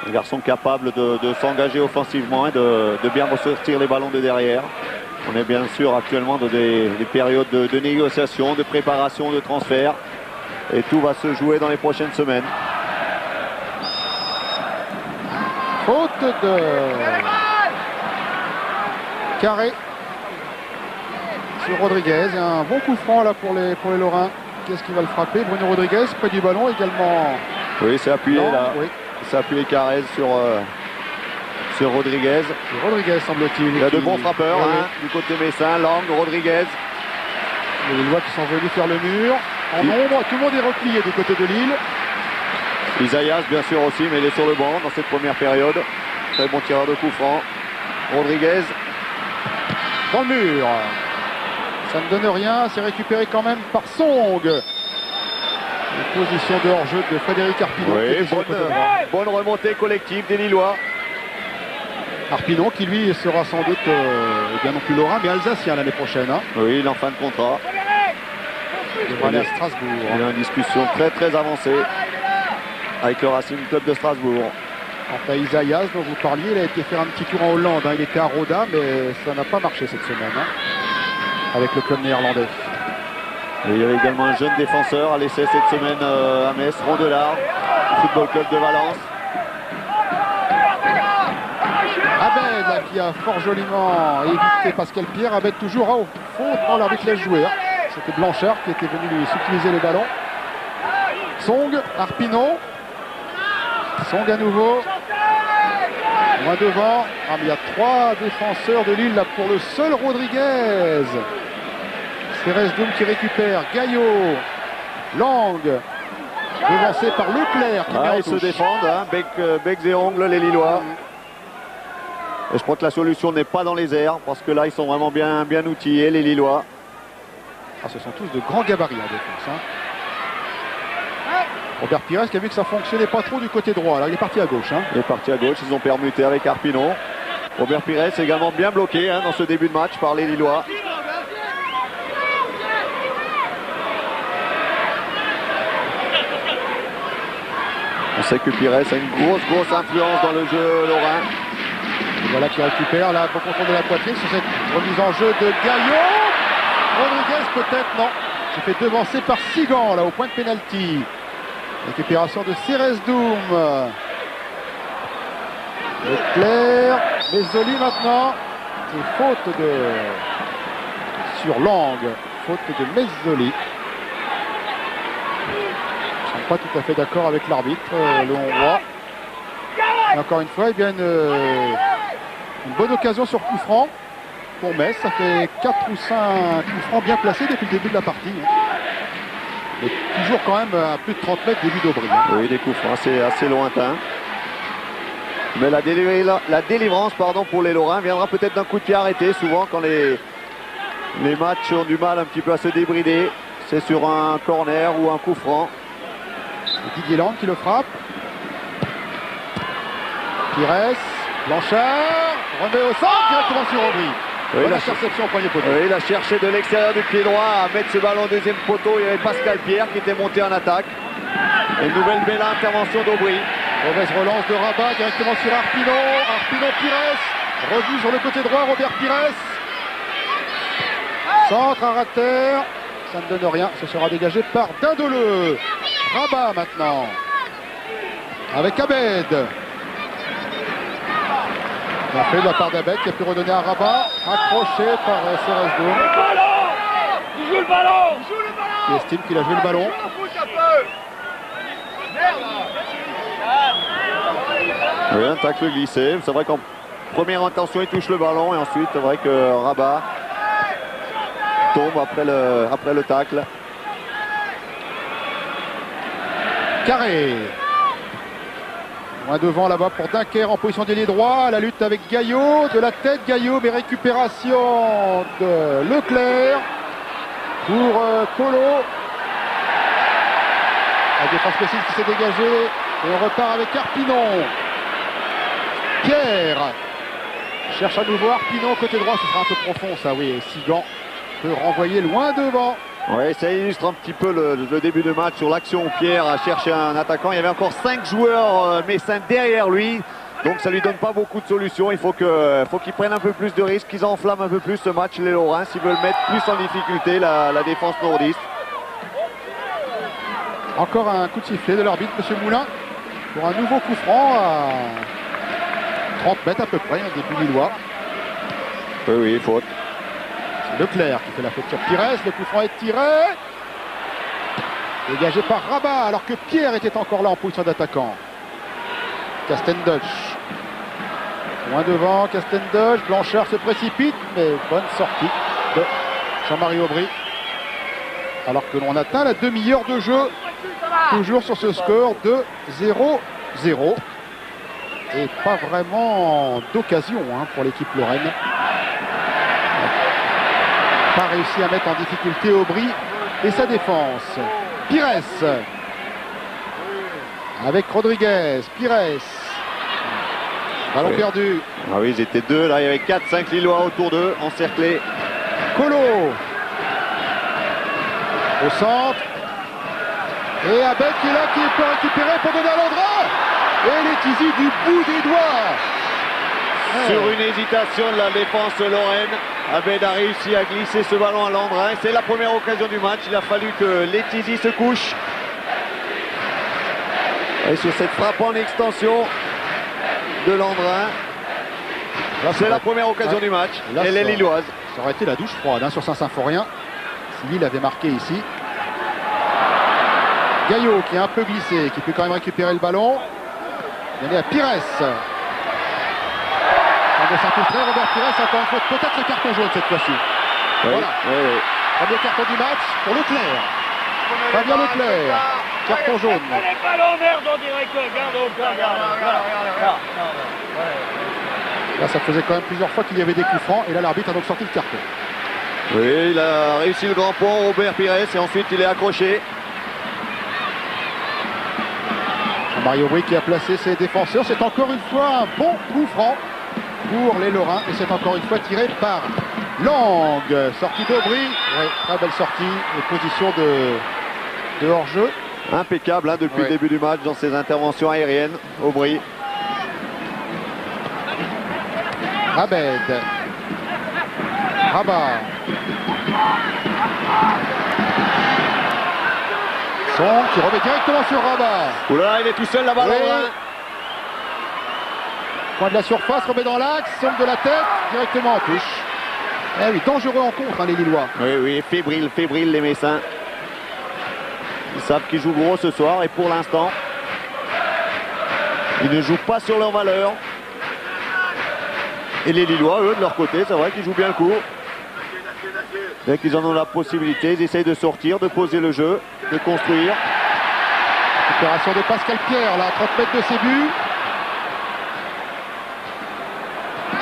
un garçon capable de s'engager offensivement et de bien ressortir les ballons de derrière. On est bien sûr actuellement dans des périodes de négociation, de préparation, de transfert, et tout va se jouer dans les prochaines semaines. Faute de Carré sur Rodriguez. Un bon coup franc là pour les Lorrains. Qu'est-ce qui va le frapper? Bruno Rodriguez près du ballon également. Oui, c'est appuyé non, là. Oui. C'est appuyé Carrez sur Rodriguez. Et Rodriguez semble-t-il. Il y a de bons frappeurs, oui, hein, du côté messin. Lang, Rodriguez. Les Lillois qui sont venus faire le mur. En ombre, tout le monde est replié du côté de Lille. Isaias bien sûr aussi, mais il est sur le banc dans cette première période. Très bon tireur de coup franc. Rodriguez. Dans le mur. Ça ne donne rien, c'est récupéré quand même par Song. Une position de hors-jeu de Frédéric Arpinon. Oui, bonne remontée collective des Lillois. Arpinon qui lui sera sans doute bien non plus lorrain, mais alsacien l'année prochaine, hein. Oui, il est en fin de contrat. Il devra aller à Strasbourg. Il y a une discussion très avancée avec le Racing Club de Strasbourg. Enfin, Isaias, dont vous parliez, il a été faire un petit tour en Hollande, hein. Il était à Roda, mais ça n'a pas marché cette semaine, hein, avec le club néerlandais. Et il y avait également un jeune défenseur à l'essai cette semaine à Metz, Rondelard, du Football Club de Valence. Abed là, qui a fort joliment évité Pascal Pierre. Abed toujours au faute, non, l'arbitre laisse jouer, hein. C'était Blanchard qui était venu lui subtiliser le ballon. Song, Arpinon. Song à nouveau. Loin devant. Ah, mais il y a trois défenseurs de Lille là pour le seul Rodriguez. Seresdoum qui récupère. Gaillot. Lang. Devancé par Leclerc qui met en Ils se touche. défendent, hein, becs et ongles les Lillois. Et je crois que la solution n'est pas dans les airs, parce que là ils sont vraiment bien outillés les Lillois. Ah, ce sont tous de grands gabarits en défense, hein. Robert Pires qui a vu que ça fonctionnait pas trop du côté droit. Là, il est parti à gauche, hein. Il est parti à gauche, ils ont permuté avec Arpinon. Robert Pires est également bien bloqué, hein, dans ce début de match par les Lillois. On sait que Pires a une grosse influence dans le jeu lorrain. Et voilà qui récupère là, bon contrôle de la poitrine sur cette remise en jeu de Gaillot. Rodriguez peut-être, non. Se fait devancer par Sigan là au point de pénalty. Récupération de Seresdoum. Leclerc, Mezzoli maintenant. Et faute sur Lang. Faute de Mezzoli. Ils ne sont pas tout à fait d'accord avec l'arbitre, le Hongrois. Et encore une fois, eh bien une bonne occasion sur coup franc pour Metz. Ça fait 4 ou 5 coups francs bien placés depuis le début de la partie. Mais toujours quand même à plus de 30 mètres des buts d'Aubry. Hein. Oui, des coups francs, c'est assez lointain. Mais la délivrance pour les Lorrains viendra peut-être d'un coup de pied arrêté. Souvent, quand les matchs ont du mal un petit peu à se débrider, c'est sur un corner ou un coup franc. C'est Didier Land qui le frappe. Pires, Blanchard, remet au centre, directement sur Aubry. Oui, l'interception au premier poteau. Oui, il a cherché de l'extérieur du pied droit à mettre ce ballon au deuxième poteau. Il y avait Pascal Pierre qui était monté en attaque. Et une nouvelle belle intervention d'Aubry. Mauvaise relance de Rabat directement sur Arpino. Arpino Pires. Revue sur le côté droit, Robert Pires. Centre à Rater. Ça ne donne rien. Ce sera dégagé par Dindoleux. Rabat maintenant. Avec Abed. Bien fait de la part d'Abed qui a pu redonner à Rabat. Accroché par Ceresdo. Il joue le ballon. Qui estime qu'il a joué le ballon. Oui, un tacle glissé. C'est vrai qu'en première intention, il touche le ballon. Et ensuite, c'est vrai que Rabat tombe après le tacle. Carré. Loin devant là-bas pour Dunker en position d'ailier droit. La lutte avec Gaillot. De la tête Gaillot, mais récupération de Leclerc pour Colo. La défense précise qui s'est dégagée. Et on repart avec Arpinon. Pierre cherche à nouveau Arpinon côté droit. Ce sera un peu profond ça, oui. Sigan peut renvoyer loin devant. Oui, ça illustre un petit peu le début de match sur l'action où Pierre a cherché un attaquant. Il y avait encore 5 joueurs messins derrière lui. Donc ça lui donne pas beaucoup de solutions. Il faut qu'ils prennent un peu plus de risques, qu'ils enflamment un peu plus ce match, les Lorrains, s'ils veulent mettre plus en difficulté la défense nordiste. Encore un coup de sifflet de l'arbitre, M. Moulin, pour un nouveau coup franc à 30 mètres à peu près, un début lillois. Oui, faute. C'est Leclerc qui fait la faute sur Pires. Le coup franc est tiré. Dégagé par Rabat, alors que Pierre était encore là en position d'attaquant. Castenduch. Loin devant, Castenduch. Blanchard se précipite, mais bonne sortie de Jean-Marie Aubry. Alors que l'on atteint la demi-heure de jeu. Toujours sur ce score de 0-0. Et pas vraiment d'occasion pour l'équipe lorraine. Pas réussi à mettre en difficulté Aubry et sa défense. Pires. Avec Rodriguez. Pires. Ballon perdu. Ah oui, ils étaient deux. Là, il y avait 4-5 Lillois autour d'eux, encerclés. Colo. Au centre. Et Abed qui est là, qui peut récupérer pour donner à Landrin. Et Letizy du bout des doigts. Sur une hésitation de la défense lorraine, Abed a réussi à glisser ce ballon à Landrin. C'est la première occasion du match. Il a fallu que Letizy se couche. Et sur cette frappe en extension de Landrin, c'est la première occasion du match. Là, elle est lilloise. Ça aurait été la douche froide sur Saint-Symphorien. Si Lille avait marqué ici. Gaillot qui est un peu glissé, qui peut quand même récupérer le ballon. Donné à Pires. De s'infiltrer, Robert Pires, encore une fois, peut-être le carton jaune cette fois-ci. Oui, Voilà. oui. Premier carton du match pour Leclerc. Fabien Leclerc. Carton jaune. Les ballons, merde, on dirait que. Regarde. Là, ça faisait quand même plusieurs fois qu'il y avait des coups francs. Et là, l'arbitre a donc sorti le carton. Oui, il a réussi le grand pont, Robert Pires, et ensuite il est accroché. Mario Aubry qui a placé ses défenseurs. C'est encore une fois un bon coup franc pour les Lorrains. Et c'est encore une fois tiré par Lang. Sortie d'Aubry. Oui, très belle sortie. Et position de hors-jeu. Impeccable depuis le début du match dans ses interventions aériennes, Aubry. Abed. Rabat. Son qui remet directement sur Rabat. Oula, il est tout seul là-bas. Oui. Point de la surface, remet dans l'axe, sombre de la tête, directement en touche. Eh oui, dangereux en contre, les Lillois. Oui, fébrile les Messins. Ils savent qu'ils jouent gros ce soir et pour l'instant, ils ne jouent pas sur leur valeur. Et les Lillois, eux, de leur côté, c'est vrai qu'ils jouent bien le coup. Dès qu'ils en ont la possibilité, ils essayent de sortir, de poser le jeu, de construire. Opération de Pascal Pierre, là, à 30 mètres de ses buts.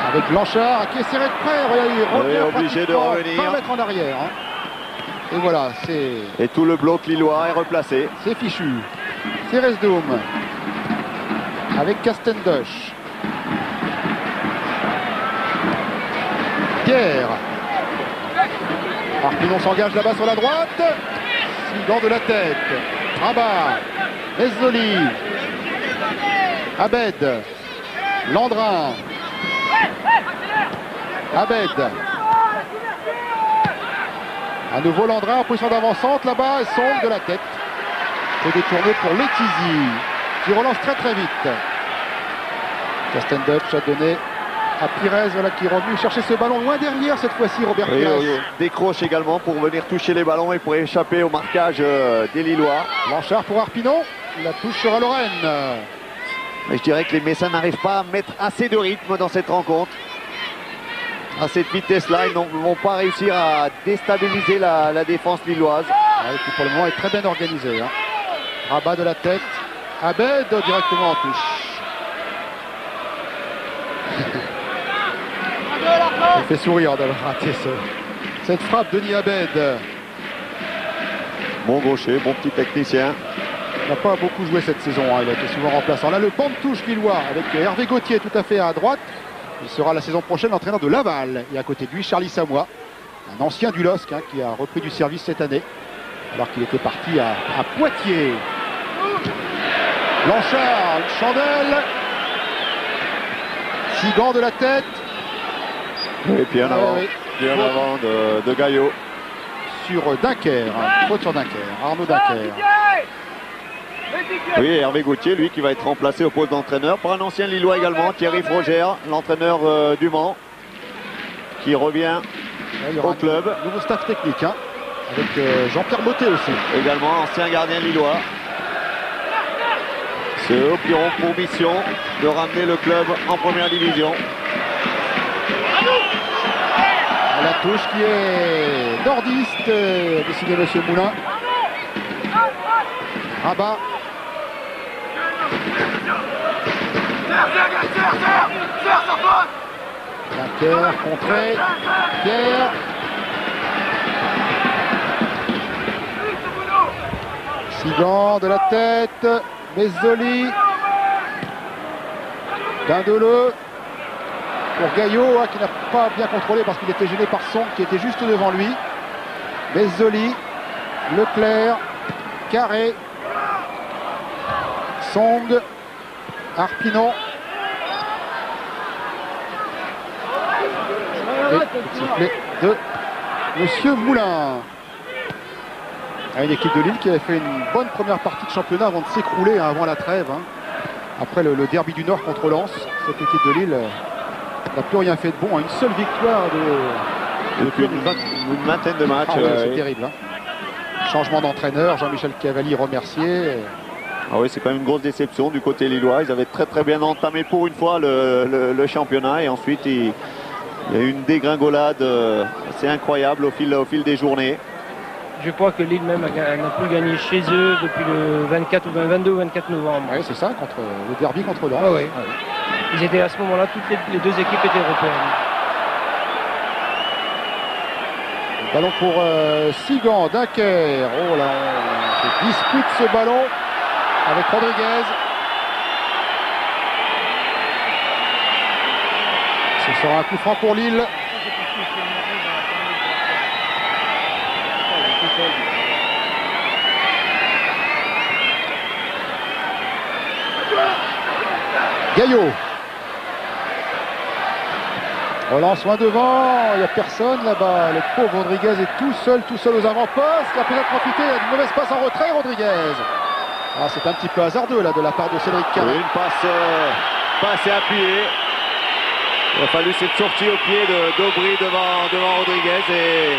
Avec Blanchard qui est serré de près. Regardez, il revient obligé de revenir. 20 mètres en arrière. Hein. Et voilà, c'est... Et tout le bloc lillois est replacé. C'est fichu. C'est Resdoum. Avec Castendosh. Pierre. Arpinon s'engage là-bas sur la droite. Sigan de la tête. Rabat. Mezzoli. Abed. Landrin. Abed. À nouveau Landrin en position d'avancante là-bas. Sombre de la tête. C'est détourné pour Letizy qui relance très très vite. Castendosh a donné à Pires, voilà, qui est revenu chercher ce ballon loin derrière cette fois-ci, Robert Pires. Décroche également pour venir toucher les ballons et pour échapper au marquage des Lillois. Blanchard pour Arpinon, la touche sera Lorraine. Mais je dirais que les Messins n'arrivent pas à mettre assez de rythme dans cette rencontre. À cette vitesse-là, ils ne vont pas réussir à déstabiliser la défense lilloise. Qui pour le moment est très bien organisée. Hein. Rabat de la tête, Abed directement en touche. Il fait sourire d'avoir raté cette frappe de Denis Abed. Bon gaucher, bon petit technicien. Il n'a pas beaucoup joué cette saison, hein. Il a été souvent remplaçant. Là, le banc de touche lillois avec Hervé Gauthier tout à fait à droite. Il sera la saison prochaine l'entraîneur de Laval. Et à côté de lui, Charlie Samois, un ancien du LOSC, hein, qui a repris du service cette année, alors qu'il était parti à Poitiers. Blanchard, une chandelle. Sigan de la tête. Et puis en avant, bien en avant de Gaillot. Sur Dunker, hein, faute sur Dunker, Arnaud Dunker. Oui, Hervé Gauthier, lui qui va être remplacé au poste d'entraîneur par un ancien Lillois également, Thierry Froger, l'entraîneur du Mans, qui revient au club. Nouveau staff technique, hein, avec Jean-Pierre Mottet aussi. Également ancien gardien lillois. C'est eux qui auront pour mission de ramener le club en première division. La touche qui est nordiste, décidé M. Moulin. Rabat. Dunker, contré. Pierre. Sigan de la tête. Mezzoli. Dindeleu. Pour Gaillot, hein, qui n'a pas bien contrôlé parce qu'il était gêné par Song qui était juste devant lui. Mezzoli, Leclerc, Carré, Song, Arpinon. Et petit sifflet de Monsieur Moulin. Une équipe de Lille qui avait fait une bonne première partie de championnat avant de s'écrouler, hein, avant la trêve. Hein. Après le derby du Nord contre Lens, cette équipe de Lille n'a plus rien fait de bon. Une seule victoire depuis une vingtaine de matchs. Ah ouais, c'est terrible. Hein. Changement d'entraîneur, Jean-Michel Cavalli remercié. Ah oui, c'est quand même une grosse déception du côté lillois. Ils avaient très bien entamé pour une fois le championnat et ensuite il y a eu une dégringolade assez incroyable au fil des journées. Je crois que Lille même n'a plus gagné chez eux depuis le 24 ou 22 ou 24 novembre. Oui, c'est ça, contre le derby contre Lens. Ah, oui. Ah, oui. Ils étaient à ce moment-là, toutes les deux équipes étaient européennes. Ballon pour Sigan, Dunker. Oh là, on se dispute ce ballon avec Rodriguez. Ce sera un coup franc pour Lille. Gaillot. Relance loin devant, il n'y a personne là-bas. Le pauvre Rodriguez est tout seul aux avant-postes. Il a peut-être profité d'une mauvaise passe en retrait, Rodriguez. Ah, c'est un petit peu hasardeux là de la part de Cédric Carré. Une passe pas assez appuyée. Il a fallu cette sortie au pied d'Aubry devant Rodriguez et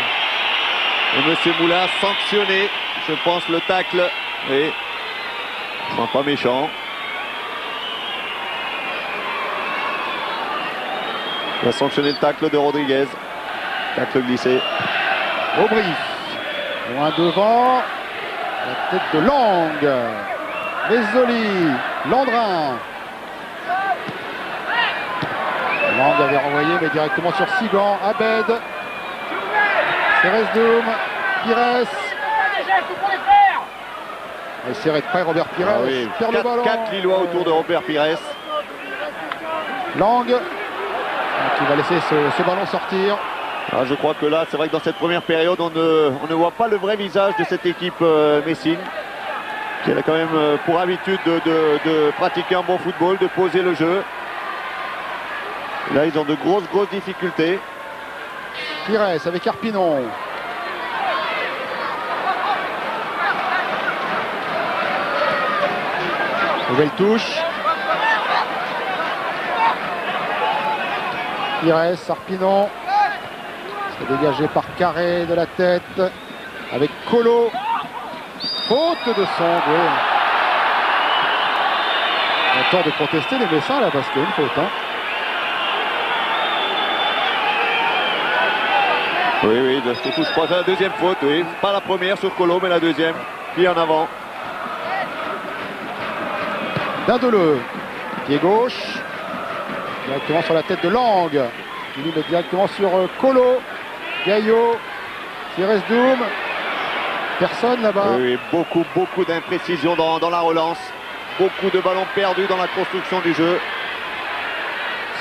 M. Moulin a sanctionné, je pense, le tacle. Et ils sont pas méchants. Il a sanctionné le tacle de Rodriguez. Tacle glissé. Aubry. Loin devant. La tête de Lang. Mezzoli. Landrin. Lang avait renvoyé, mais directement sur Sigan. Abed. Ceresdoum. Pires. Il serré de près Robert Pires. Ah oui. Perd le ballon. 4 Lillois autour de Robert Pires. Lang. Qui va laisser ce ballon sortir. Ah, je crois que là, c'est vrai que dans cette première période, on ne voit pas le vrai visage de cette équipe Messine, qui a quand même pour habitude de pratiquer un bon football, de poser le jeu. Et là, ils ont de grosses difficultés. Pires avec Arpinon. Nouvelle touche. Pires, Arpinon. C'est dégagé par Carré de la tête. Avec Colo. Faute de Song. Oui. On a tort de protester les Messins là parce qu'il y a une faute. Hein. Oui, surtout je crois que c'est la deuxième faute, oui. Pas la première sur Colo, mais la deuxième. Pied en avant. Dindeleu. Pied gauche. Directement sur la tête de Lang. Il lui met directement sur Colo. Gaillot. Ceresdoum. Personne là-bas. Oui, beaucoup d'imprécisions dans la relance. Beaucoup de ballons perdus dans la construction du jeu.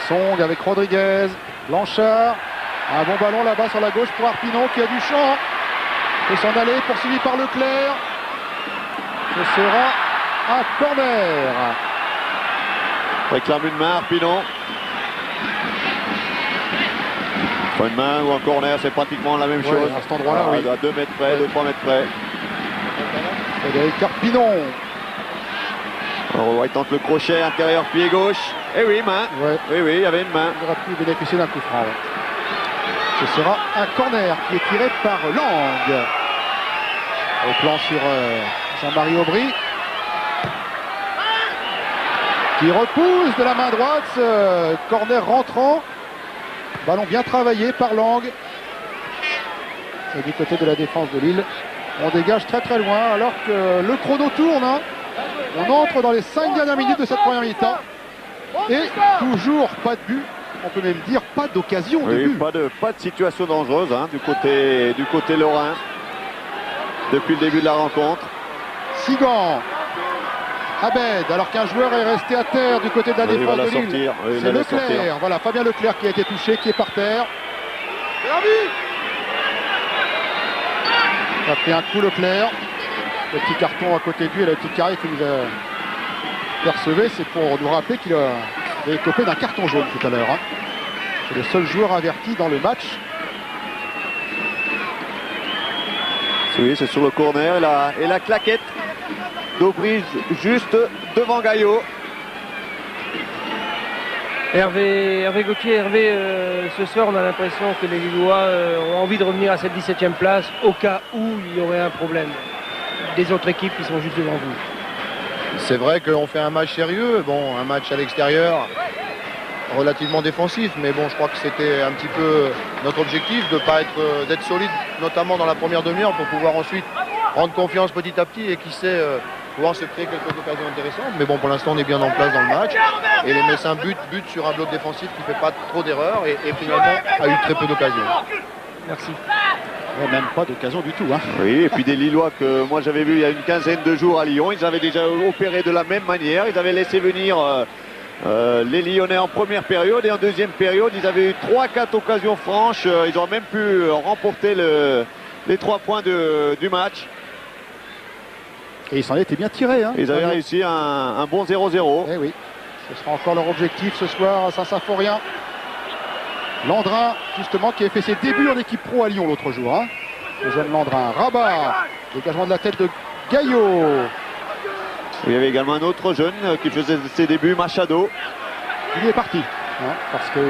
Song avec Rodriguez. Blanchard. Un bon ballon là-bas sur la gauche pour Arpinon qui a du champ. Et s'en aller, poursuivi par Leclerc. Ce sera un corner. Réclame une main, Arpinon. Une main ou un corner, c'est pratiquement la même chose. À cet endroit-là, oui. À 2 mètres près, 2-3 mètres près. Frédéric Arpinon. Alors, il tente le crochet intérieur pied gauche. Et oui, main. Ouais. Oui, il y avait une main. Il aurait pu bénéficier d'un coup franc. Ouais. Ce sera un corner qui est tiré par Lang. Au plan sur Jean-Marie Aubry. Qui repousse de la main droite. Ce corner rentrant. Ballon bien travaillé par Lang. Et du côté de la défense de Lille. On dégage très loin alors que le chrono tourne. Hein. On entre dans les 5 dernières minutes de cette première mi-temps. Et toujours pas de but. On peut même dire pas d'occasion de but. Pas de situation dangereuse hein, du côté lorrain. Depuis le début de la rencontre. Sigan. Abed, alors qu'un joueur est resté à terre du côté de la défense de Lille. C'est Leclerc. Voilà, Fabien Leclerc qui a été touché, qui est par terre. Il a pris un coup Leclerc. Le petit carton à côté de lui et le petit carré qui nous a percevé, c'est pour nous rappeler qu'il a écopé d'un carton jaune tout à l'heure. Hein. C'est le seul joueur averti dans le match. Oui, c'est sur le corner et la claquette d'Aubry juste devant Gaillot. Hervé Gauthier, ce soir on a l'impression que les Lillois ont envie de revenir à cette 17e place au cas où il y aurait un problème des autres équipes qui sont juste devant vous. C'est vrai qu'on fait un match sérieux, bon, un match à l'extérieur relativement défensif, mais bon, je crois que c'était un petit peu notre objectif d'être solide, notamment dans la première demi-heure, pour pouvoir ensuite prendre confiance petit à petit et qui sait pouvoir se créer quelques occasions intéressantes. Mais bon, pour l'instant, on est bien en place dans le match et les Messins butent sur un bloc défensif qui ne fait pas trop d'erreurs et finalement a eu très peu d'occasions. Merci. Ouais, même pas d'occasion du tout. Hein. Oui, et puis des Lillois que moi j'avais vu il y a une quinzaine de jours à Lyon, ils avaient déjà opéré de la même manière, ils avaient laissé venir les Lyonnais en première période et en deuxième période, ils avaient eu 3-4 occasions franches, ils ont même pu remporter les 3 points du match. Et ils s'en étaient bien tirés. Hein. Ils avaient réussi un bon 0-0. Eh oui, ce sera encore leur objectif ce soir à Saint-Symphorien. Landrin, justement, qui a fait ses débuts en équipe pro à Lyon l'autre jour. Hein. Le jeune Landrin. Rabat, dégagement de la tête de Gaillot. Il y avait également un autre jeune qui faisait ses débuts, Machado. Il est parti, hein, parce que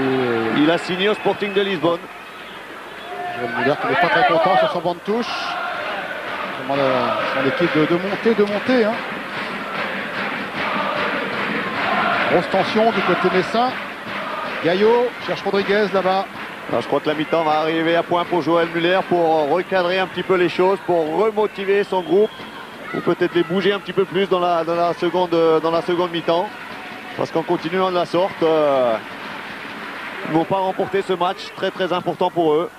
il a signé au Sporting de Lisbonne. Joël Muller qui n'est pas très content sur son banc de touche. Il demande à son équipe de monter. Hein. Grosse tension du côté messin. Gaillot cherche Rodriguez là-bas. Alors, je crois que la mi-temps va arriver à point pour Joël Muller pour recadrer un petit peu les choses, pour remotiver son groupe, ou peut-être les bouger un petit peu plus dans la seconde mi-temps. Parce qu'en continuant de la sorte, ils n'ont pas remporté ce match très très important pour eux.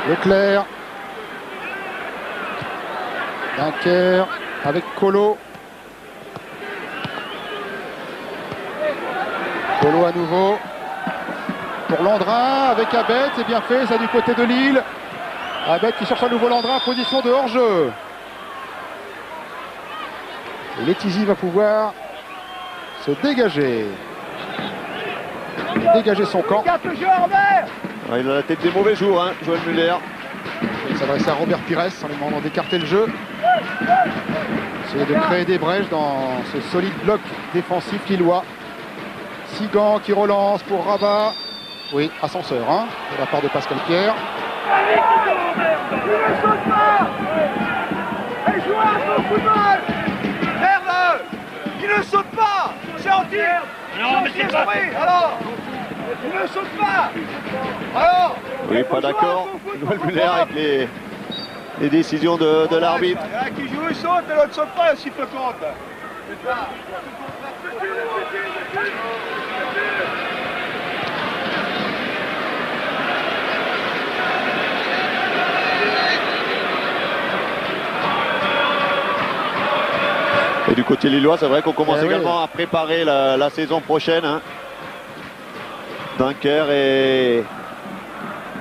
Leclerc. Dunker avec Colo. Colo à nouveau. Pour Landrin avec Abed, c'est bien fait, ça du côté de Lille. Abed qui cherche à nouveau Landrin en position de hors-jeu. Et Letizy va pouvoir se dégager. Dégager son camp. Ah, il a la tête des mauvais jours, hein, Joël Muller. Il s'adresse à Robert Pires en lui demandant d'écarter le jeu. Essayer de créer des brèches dans ce solide bloc défensif lillois. Sigan qui relance pour Rabat. Oui, ascenseur hein, de la part de Pascal Pierre. Merde! Il ne saute pas! C'est anti! Non, mais c'est pas vrai! Alors! Il ne saute pas! Alors! Oui, pas d'accord. Joël Muller avec les décisions de l'arbitre. Il y en a qui joue, il saute, et l'autre ne saute pas, il siffle compte. Et du côté lillois, c'est vrai qu'on commence Eh également oui. à préparer la saison prochaine. Hein. Dunker et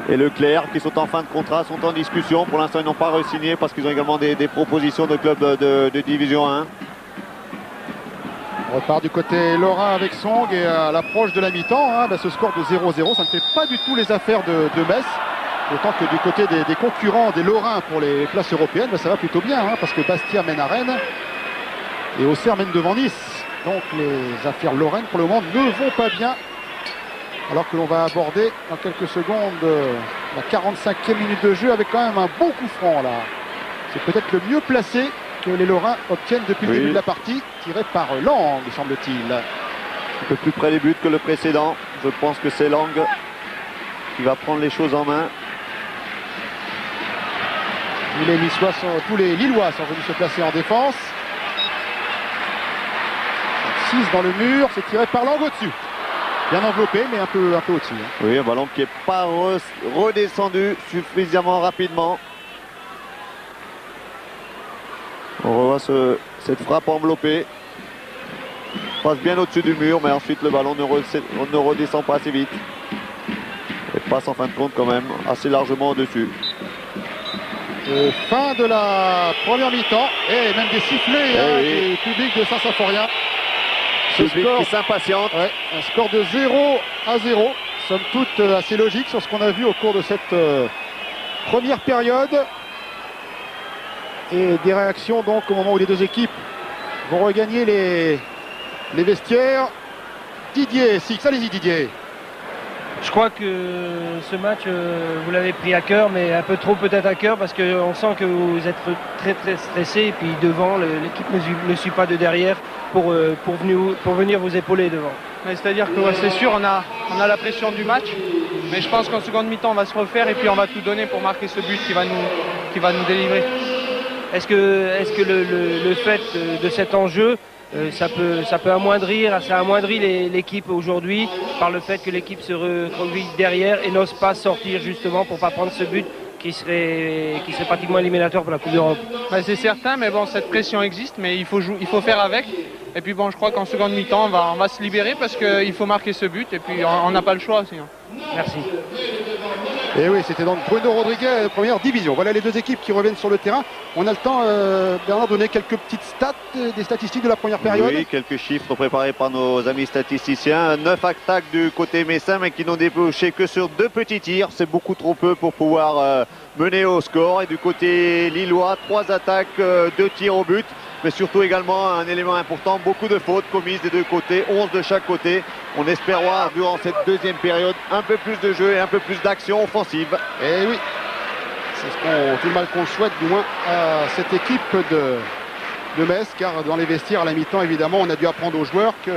Leclerc qui sont en fin de contrat, sont en discussion. Pour l'instant, ils n'ont pas re-signé parce qu'ils ont également des propositions de clubs de Division 1. On repart du côté lorrain avec Song et à l'approche de la mi-temps, hein, ce score de 0-0, ça ne fait pas du tout les affaires de Metz. Autant que du côté des concurrents, des Lorrains pour les places européennes, ça va plutôt bien, hein, parce que Bastia mène à Rennes et Auxerre mène devant Nice. Donc les affaires lorraines pour le moment ne vont pas bien. Alors que l'on va aborder dans quelques secondes la 45e minute de jeu avec quand même un bon coup franc là. C'est peut-être le mieux placé que les Lorrains obtiennent depuis le début de la partie, tiré par Lang, semble-t-il. Un peu plus près des buts que le précédent. Je pense que c'est Lang qui va prendre les choses en main. Tous les Lillois sont venus se placer en défense. 6 dans le mur, c'est tiré par Lang au-dessus. Bien enveloppé, mais un peu au-dessus. Hein. Oui, un ballon qui n'est pas redescendu suffisamment rapidement. On revoit cette frappe enveloppée. Passe bien au-dessus du mur, mais ensuite le ballon ne redescend pas assez vite. Et passe en fin de compte quand même assez largement au-dessus. Et fin de la première mi-temps, et même des sifflets oui. du public de Saint-Symphorien. Ce Public score, qui s'impatiente. ouais, un score de 0-0, somme toute assez logique sur ce qu'on a vu au cours de cette première période. Et des réactions donc au moment où les deux équipes vont regagner les vestiaires. Didier Six, allez-y Didier. Je crois que ce match, vous l'avez pris à cœur, mais un peu trop peut-être à cœur, parce qu'on sent que vous êtes très très stressé, et puis devant, l'équipe ne suit pas de derrière pour venir vous épauler devant. C'est-à-dire que ouais, c'est sûr, on a la pression du match, mais je pense qu'en seconde mi-temps, on va se refaire et puis on va tout donner pour marquer ce but qui va nous délivrer. Est-ce que le fait de cet enjeu, ça peut amoindrir, ça amoindrit l'équipe aujourd'hui par le fait que l'équipe se recroqueville derrière et n'ose pas sortir justement pour ne pas prendre ce but qui serait pratiquement éliminateur pour la Coupe d'Europe? C'est certain, mais bon, cette pression existe, mais il faut faire avec. Et puis bon, je crois qu'en seconde mi-temps, on va se libérer parce qu'il faut marquer ce but et puis on n'a pas le choix sinon. Merci. Et oui, c'était donc Bruno Rodriguez, première division. Voilà les deux équipes qui reviennent sur le terrain. On a le temps, Bernard, de donner quelques petites stats, des statistiques de la première période. Oui, quelques chiffres préparés par nos amis statisticiens. 9 attaques du côté messin, mais qui n'ont débouché que sur 2 petits tirs. C'est beaucoup trop peu pour pouvoir mener au score. Et du côté lillois, 3 attaques, 2 tirs au but. Mais surtout également un élément important, beaucoup de fautes commises des deux côtés, 11 de chaque côté. On espère voir durant cette deuxième période un peu plus de jeu et un peu plus d'action offensive. Et oui, c'est tout le mal qu'on souhaite du moins à cette équipe de Metz, car dans les vestiaires à la mi-temps, évidemment, on a dû apprendre aux joueurs que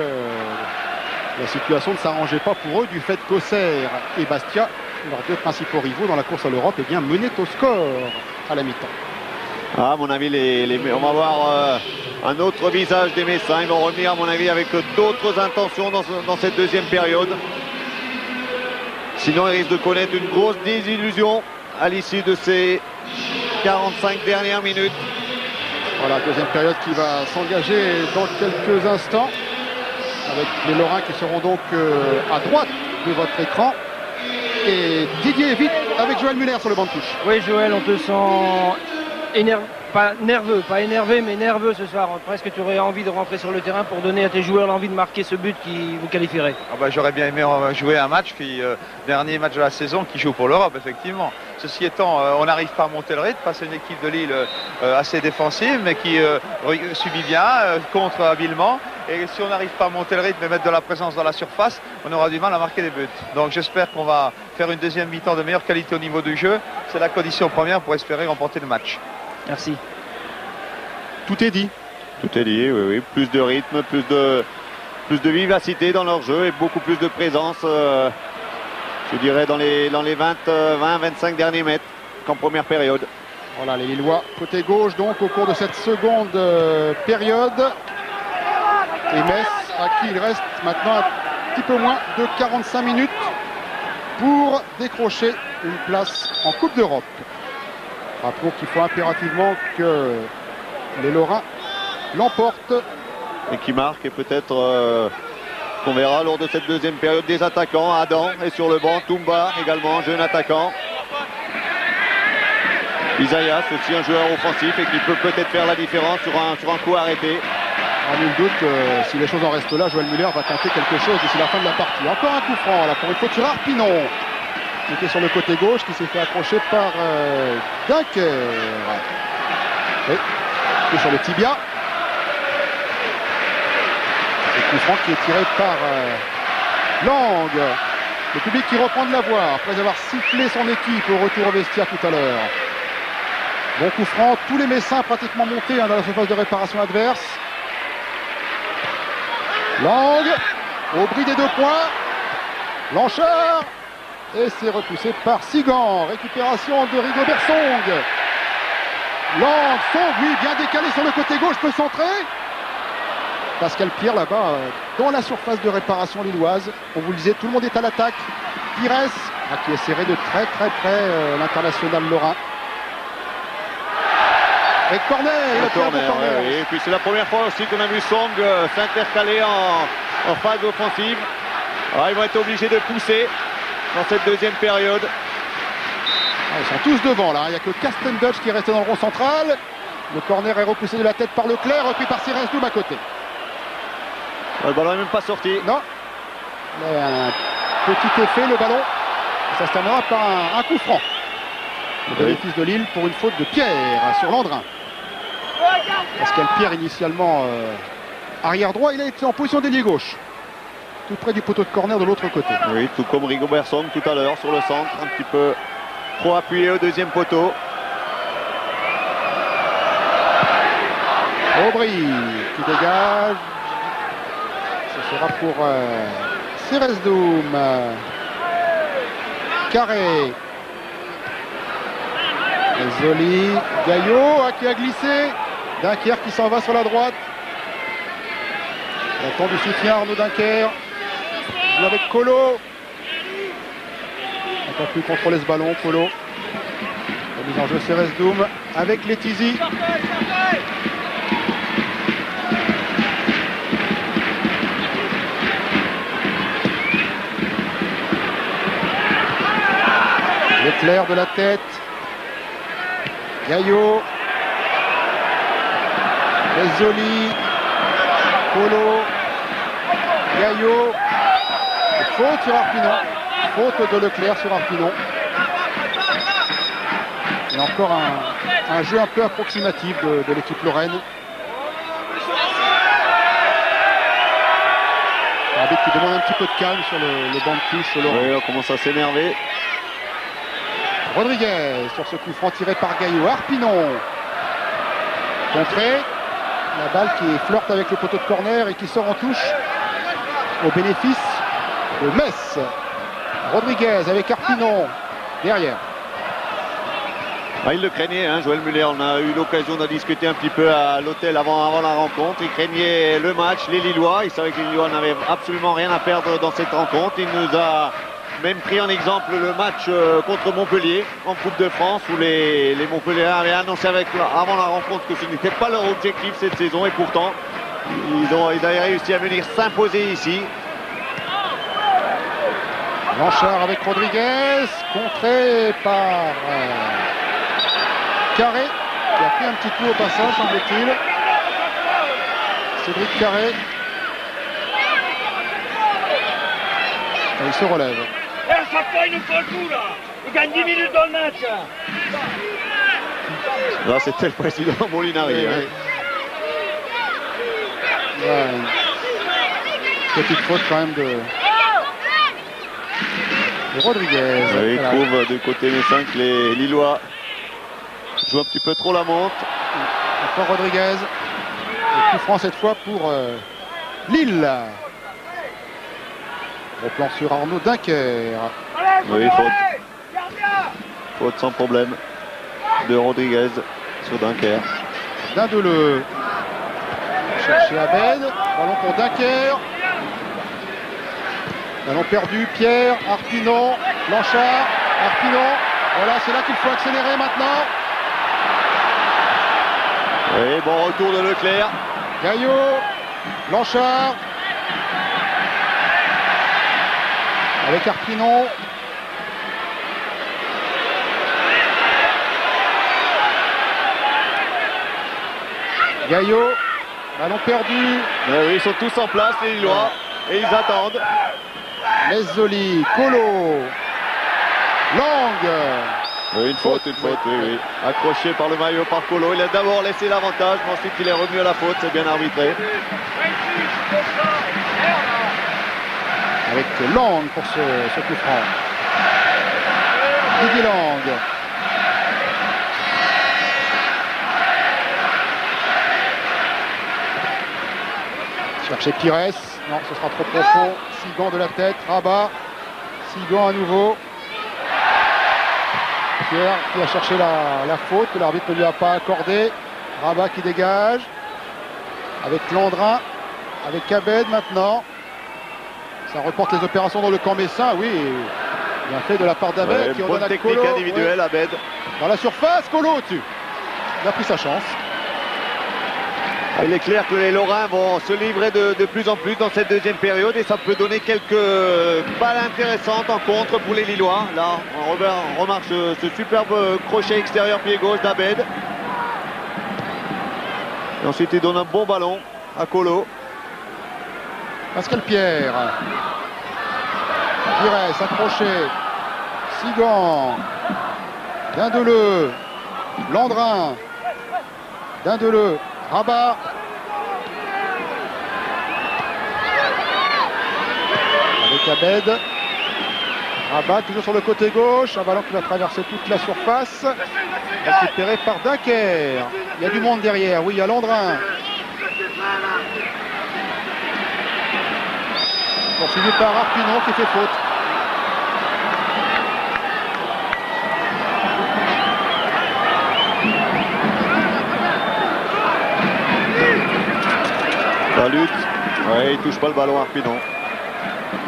La situation ne s'arrangeait pas pour eux du fait qu'Auxerre et Bastia, leurs deux principaux rivaux dans la course à l'Europe, eh bien, menaient au score à la mi-temps. À mon avis, on va voir un autre visage des Messins. Ils vont revenir, à mon avis, avec d'autres intentions dans cette deuxième période. Sinon, ils risquent de connaître une grosse désillusion à l'issue de ces 45 dernières minutes. Voilà, deuxième période qui va s'engager dans quelques instants, avec les Lorrains qui seront donc à droite de votre écran. Et Didier vite avec Joël Muller sur le banc de touche. Oui, Joël, on te sent pas énervé, mais nerveux ce soir. Presque tu aurais envie de rentrer sur le terrain pour donner à tes joueurs l'envie de marquer ce but qui vous qualifierait. J'aurais bien aimé jouer un match, dernier match de la saison, qui joue pour l'Europe, effectivement. Ceci étant, on n'arrive pas à monter le rythme face à une équipe de Lille assez défensive, mais qui subit bien, contre habilement. Et si on n'arrive pas à monter le rythme et mettre de la présence dans la surface, on aura du mal à marquer des buts. Donc j'espère qu'on va faire une deuxième mi-temps de meilleure qualité au niveau du jeu. C'est la condition première pour espérer remporter le match. Merci. Tout est dit. Tout est dit, oui. Plus de rythme, plus de vivacité dans leur jeu et beaucoup plus de présence, je dirais, dans les 20-25 derniers mètres qu'en première période. Voilà, les Lillois côté gauche, donc, au cours de cette seconde période. Et Metz, à qui il reste maintenant un petit peu moins de 45 minutes pour décrocher une place en Coupe d'Europe. Rappelons qu'il faut impérativement que les Lorrains l'emportent. Et qui marque, et peut-être qu'on verra lors de cette deuxième période des attaquants. Adam est sur le banc, Toumba également, jeune attaquant. Isaias aussi un joueur offensif et qui peut peut-être faire la différence sur un coup arrêté. Nul doute, si les choses en restent là, Joël Muller va tenter quelque chose d'ici la fin de la partie. Encore un coup franc là pour une faute sur Arpinon, qui était sur le côté gauche, qui s'est fait accrocher par Dunker. Et sur le tibia. Et coup franc qui est tiré par Lang. Le public qui reprend de la voix après avoir sifflé son équipe au retour au vestiaire tout à l'heure. Bon coup franc, tous les Messins pratiquement montés dans la surface de réparation adverse. Lang, au bris des 2 points, Blanchard, et c'est repoussé par Sigan. Récupération de Rigobert Song. Lang, Song, oui, bien décalé sur le côté gauche, peut centrer. Pascal Pierre là-bas, dans la surface de réparation lilloise. On vous le disait, tout le monde est à l'attaque. Pires, qui est serré de très très près l'international lorrain. Et corner, il a tiré un bon corner. Ouais, et puis c'est la première fois aussi qu'on a vu Song s'intercaler en phase offensive. Alors, ils vont être obligés de pousser dans cette deuxième période. Ils sont tous devant là, il n'y a que Carsten Dutch qui est resté dans le rond central. Le corner est repoussé de la tête par Leclerc, repris par Cyrus Doum à côté. Le ballon n'est même pas sorti. Non. Mais un petit effet, le ballon. Ça se terminera par un coup franc. Le bénéfice de Lille pour une faute de Pierre sur Landrin. Pascal Pierre initialement arrière droit, il a été en position d'ailier gauche. Tout près du poteau de corner de l'autre côté. Oui, tout comme Rigobert Song tout à l'heure sur le centre, un petit peu trop appuyé au deuxième poteau. Aubry qui dégage. Ce sera pour Cyrus Doum. Carré. Zoli, Gaillot qui a glissé. Dunker qui s'en va sur la droite. On attend du soutien Arnaud Dunker. Il joue avec Colo. On n'a pas pu contrôler ce ballon, Colo. La mise en jeu Cyrus Doum avec Letizy. Leclerc de la tête. Gaillot. Zoli. Colo. Gaillot. Faute sur Arpinon. Faute de Leclerc sur Arpinon. Et encore un jeu un peu approximatif de l'équipe lorraine. L'arbitre qui demande un petit peu de calme sur le banc de touche. Oui, on commence à s'énerver. Rodriguez sur ce coup franc tiré par Gaillot. Arpinon. Contré. La balle qui flirte avec le poteau de corner et qui sort en touche. au bénéfice de Metz. Rodriguez avec Arpinon derrière. Il le craignait, hein, Joël Muller. On a eu l'occasion d'en discuter un petit peu à l'hôtel avant la rencontre. Il craignait le match, les Lillois. Il savait que les Lillois n'avaient absolument rien à perdre dans cette rencontre. Il nous a même pris en exemple le match contre Montpellier en Coupe de France, où les Montpelliérains avaient annoncé avant la rencontre que ce n'était pas leur objectif cette saison. Et pourtant, ils avaient réussi à venir s'imposer ici. Blanchard avec Rodriguez, contré par Carré, qui a pris un petit coup au passage, semble-t-il. Cédric Carré. Et il se relève. À chaque fois, il nous faut le coup, là. Il gagne 10 minutes dans le match. Là, c'était le président Molinari. Oui, hein. oui. Ouais, petite faute quand même de Rodriguez. Oui, il Voilà. trouve du côté messin que les Lillois jouent un petit peu trop la montre. Encore Rodriguez. Et coup franc cette fois pour Lille. Au plan sur Arnaud Dunker. Oui, faute sans problème de Rodriguez sur Dunker. Dindeleu. Chercher Abed. Ballon pour Dunker. Ballon perdu. Pierre. Arpinon. Blanchard. Arpinon. Voilà, c'est là qu'il faut accélérer maintenant. Et bon retour de Leclerc. Gaillot. Blanchard. Avec Arpinon. Gaillot. Ballon perdu. Oui, ils sont tous en place, les Lillois, et ils attendent. Mezzoli. Colo. Lang. Oui, une faute, oui. Accroché par le maillot par Colo. Il a d'abord laissé l'avantage, mais ensuite il est revenu à la faute, c'est bien arbitré. Avec Lang pour ce coup franc. Didier Lang. Chercher Pires. Non, ce sera trop profond. Sigan de la tête. Rabat. Sigan à nouveau. Pierre qui a cherché la faute que l'arbitre ne lui a pas accordé. Rabat qui dégage. Avec Landrin. Avec Abed maintenant. Ça reporte les opérations dans le camp messin. Oui, bien fait de la part d'Abed. Ouais, qui bonne redonne à technique Colo. individuelle, Ouais. Abed. Dans la surface, Colo au-dessus. Il a pris sa chance. Il est clair que les Lorrains vont se livrer de plus en plus dans cette deuxième période et ça peut donner quelques balles intéressantes en contre pour les Lillois. Là, on remarque ce superbe crochet extérieur pied gauche d'Abed. Et ensuite, il donne un bon ballon à Colo. Pascal Pierre. Pires accroché. Sigan. Dindeleu. Landrin. Dindeleu. Rabat. Avec Abed. Rabat toujours sur le côté gauche. Un ballon qui va traverser toute la surface. Récupéré par Dunker. Il y a du monde derrière. Oui, il y a Landrin. Poursuivi par Arpinon qui fait faute. La lutte. Ouais, il touche pas le ballon Arpinon.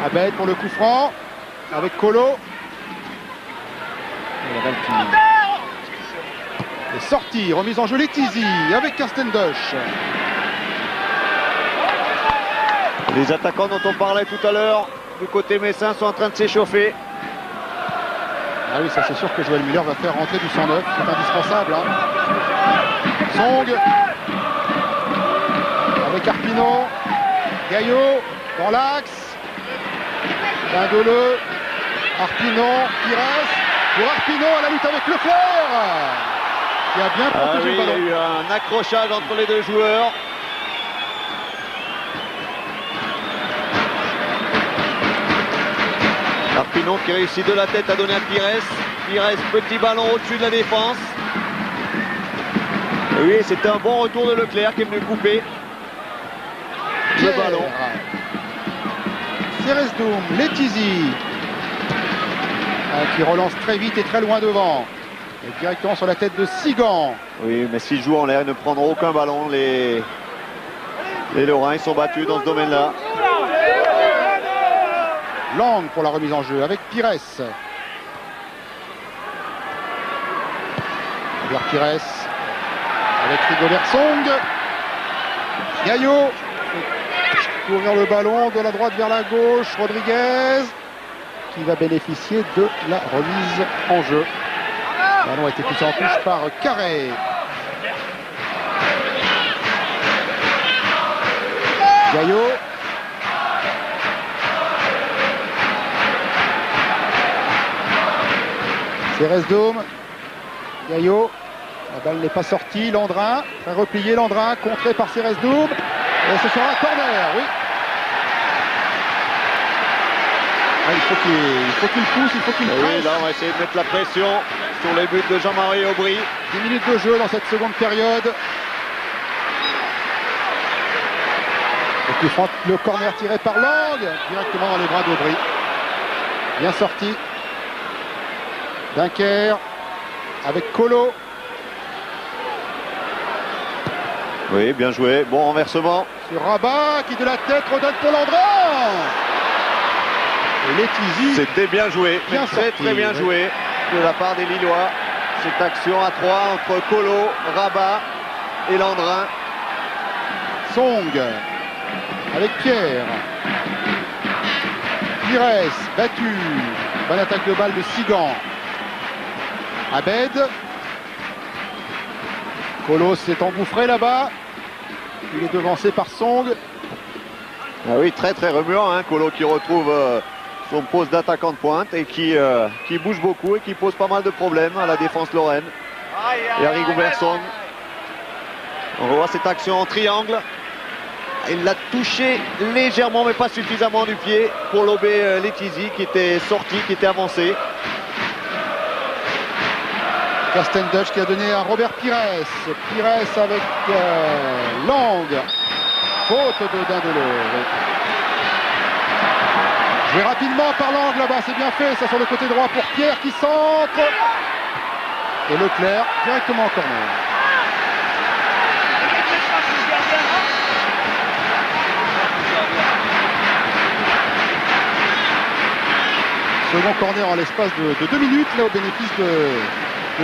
Abed pour le coup franc. Avec Colo. Et la balle qui est sortie. Remise en jeu Letizy avec Karsten Dush. Les attaquants dont on parlait tout à l'heure du côté messin sont en train de s'échauffer. Ah oui, ça c'est sûr que Joël Muller va faire rentrer du 109. C'est indispensable. Hein. Song. Avec Arpinon. Gaillot dans l'axe. Dindeleu. Arpinon. Pires. Pour Arpinon à la lutte avec Leclerc. Qui a bien protégé Oui, le ballon. il y a eu un accrochage entre les deux joueurs. Arpinon qui réussit de la tête à donner à Pires. Pires, petit ballon au-dessus de la défense. Et oui, c'était un bon retour de Leclerc qui est venu couper le Pierre. ballon. Seresdoum, Letizy qui relance très vite et très loin devant. Et directement sur la tête de Sigan. Oui, mais s'ils jouent en l'air, ils ne prendront aucun ballon. Les Lorrains, ils sont battus dans ce domaine-là. Lang pour la remise en jeu avec Pires. Robert Pires avec Rigobert Song. Gaillot fait courir le ballon de la droite vers la gauche. Rodriguez qui va bénéficier de la remise en jeu. Le ballon a été poussé en touche par Carré. Gaillot. Seresdoum. Gaillot. La balle n'est pas sortie. Landrin. Très replié. Landrin. Contré par Seresdoum. Et ce sera un corner. Oui. Ah, il faut qu'il pousse. Il faut qu'il presse. Oui, là, on va essayer de mettre la pression sur les buts de Jean-Marie Aubry. 10 minutes de jeu dans cette seconde période. Et puis le corner tiré par Lang, directement dans les bras d'Aubry. Bien sorti. Dunker avec Colo. Oui, bien joué. Bon renversement. Sur Rabat qui de la tête redonne pour Landrin. Et Letizy. C'était bien joué. Bien très sorti, très bien oui. joué de la part des Lillois. Cette action à 3 entre Colo, Rabat et Landrin. Song avec Pierre. Pires battu. Bonne attaque de balle de Sigan. Abed. Colo s'est engouffré là-bas. Il est devancé par Song. Ah oui, très très remuant, hein, Colo qui retrouve son poste d'attaquant de pointe et qui bouge beaucoup et qui pose pas mal de problèmes à la défense lorraine. Et à Rigobert Song. On revoit cette action en triangle. Il l'a touché légèrement mais pas suffisamment du pied pour lober Letizy qui était sorti, qui était avancé. Carsten Dutch qui a donné à Robert Pires. Pires avec Lang. Faute de Dindeleu. Joué rapidement par Lang là-bas, c'est bien fait. Ça sur le côté droit pour Pierre qui centre. Et Leclerc directement en corner. Second corner en l'espace de 2 minutes, là au bénéfice de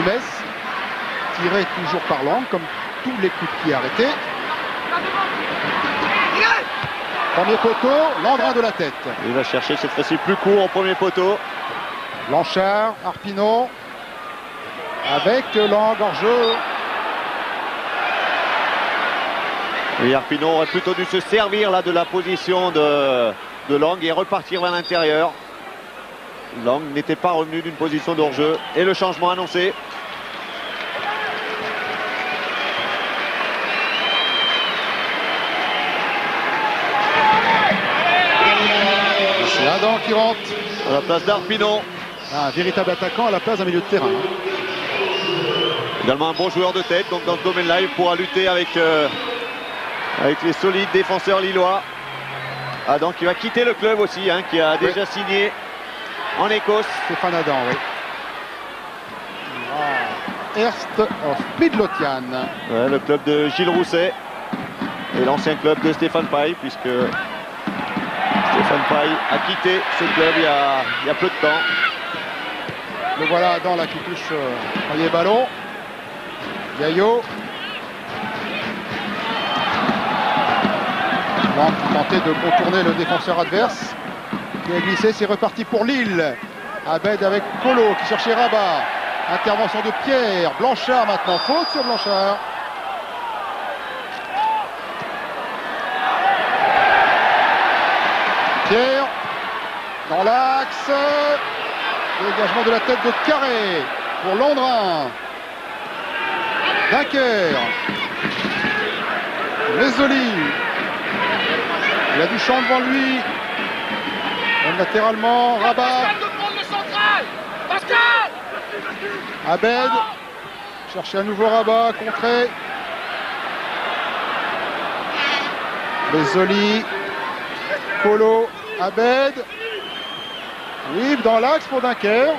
Metz. Tiré toujours par Lang, comme tous les coups de pied arrêtés. Premier poteau, Landrin de la tête. Il va chercher cette fois-ci plus court au premier poteau. Blanchard, Arpinon. Avec Lang en jeu. Et Arpinon aurait plutôt dû se servir là de la position de Lang et repartir vers l'intérieur. Lang n'était pas revenu d'une position de hors-jeu. Et le changement annoncé. C'est Adam qui rentre. À la place d'Arpinon. Un véritable attaquant à la place d'un milieu de terrain. Également un bon joueur de tête. Donc dans ce domaine-là, il pourra lutter avec les solides défenseurs lillois. Adam qui va quitter le club aussi, hein, qui a déjà signé en Écosse. Stéphane Adam, oui. Hearst of Midlothian. Ouais, le club de Gilles Rousset. Et l'ancien club de Stéphane Paille, puisque Stéphane Paille a quitté ce club il y a peu de temps. Le voilà Adam là qui touche premier ballon. Gaillot. Lang qui tentait de contourner le défenseur adverse. Qui a glissé, c'est reparti pour Lille. Abed avec Colo qui cherchait Rabat. Intervention de Pierre. Blanchard maintenant. Faute sur Blanchard. Pierre. Dans l'axe. Dégagement de la tête de Carré. Pour Landrin. Dunker. Lesoli. Il a du champ devant lui. Même latéralement, Rabat. Abed. Chercher à nouveau Rabat, contré. Lesoli. Colo Abed. Oui, dans l'axe pour Dunkerque.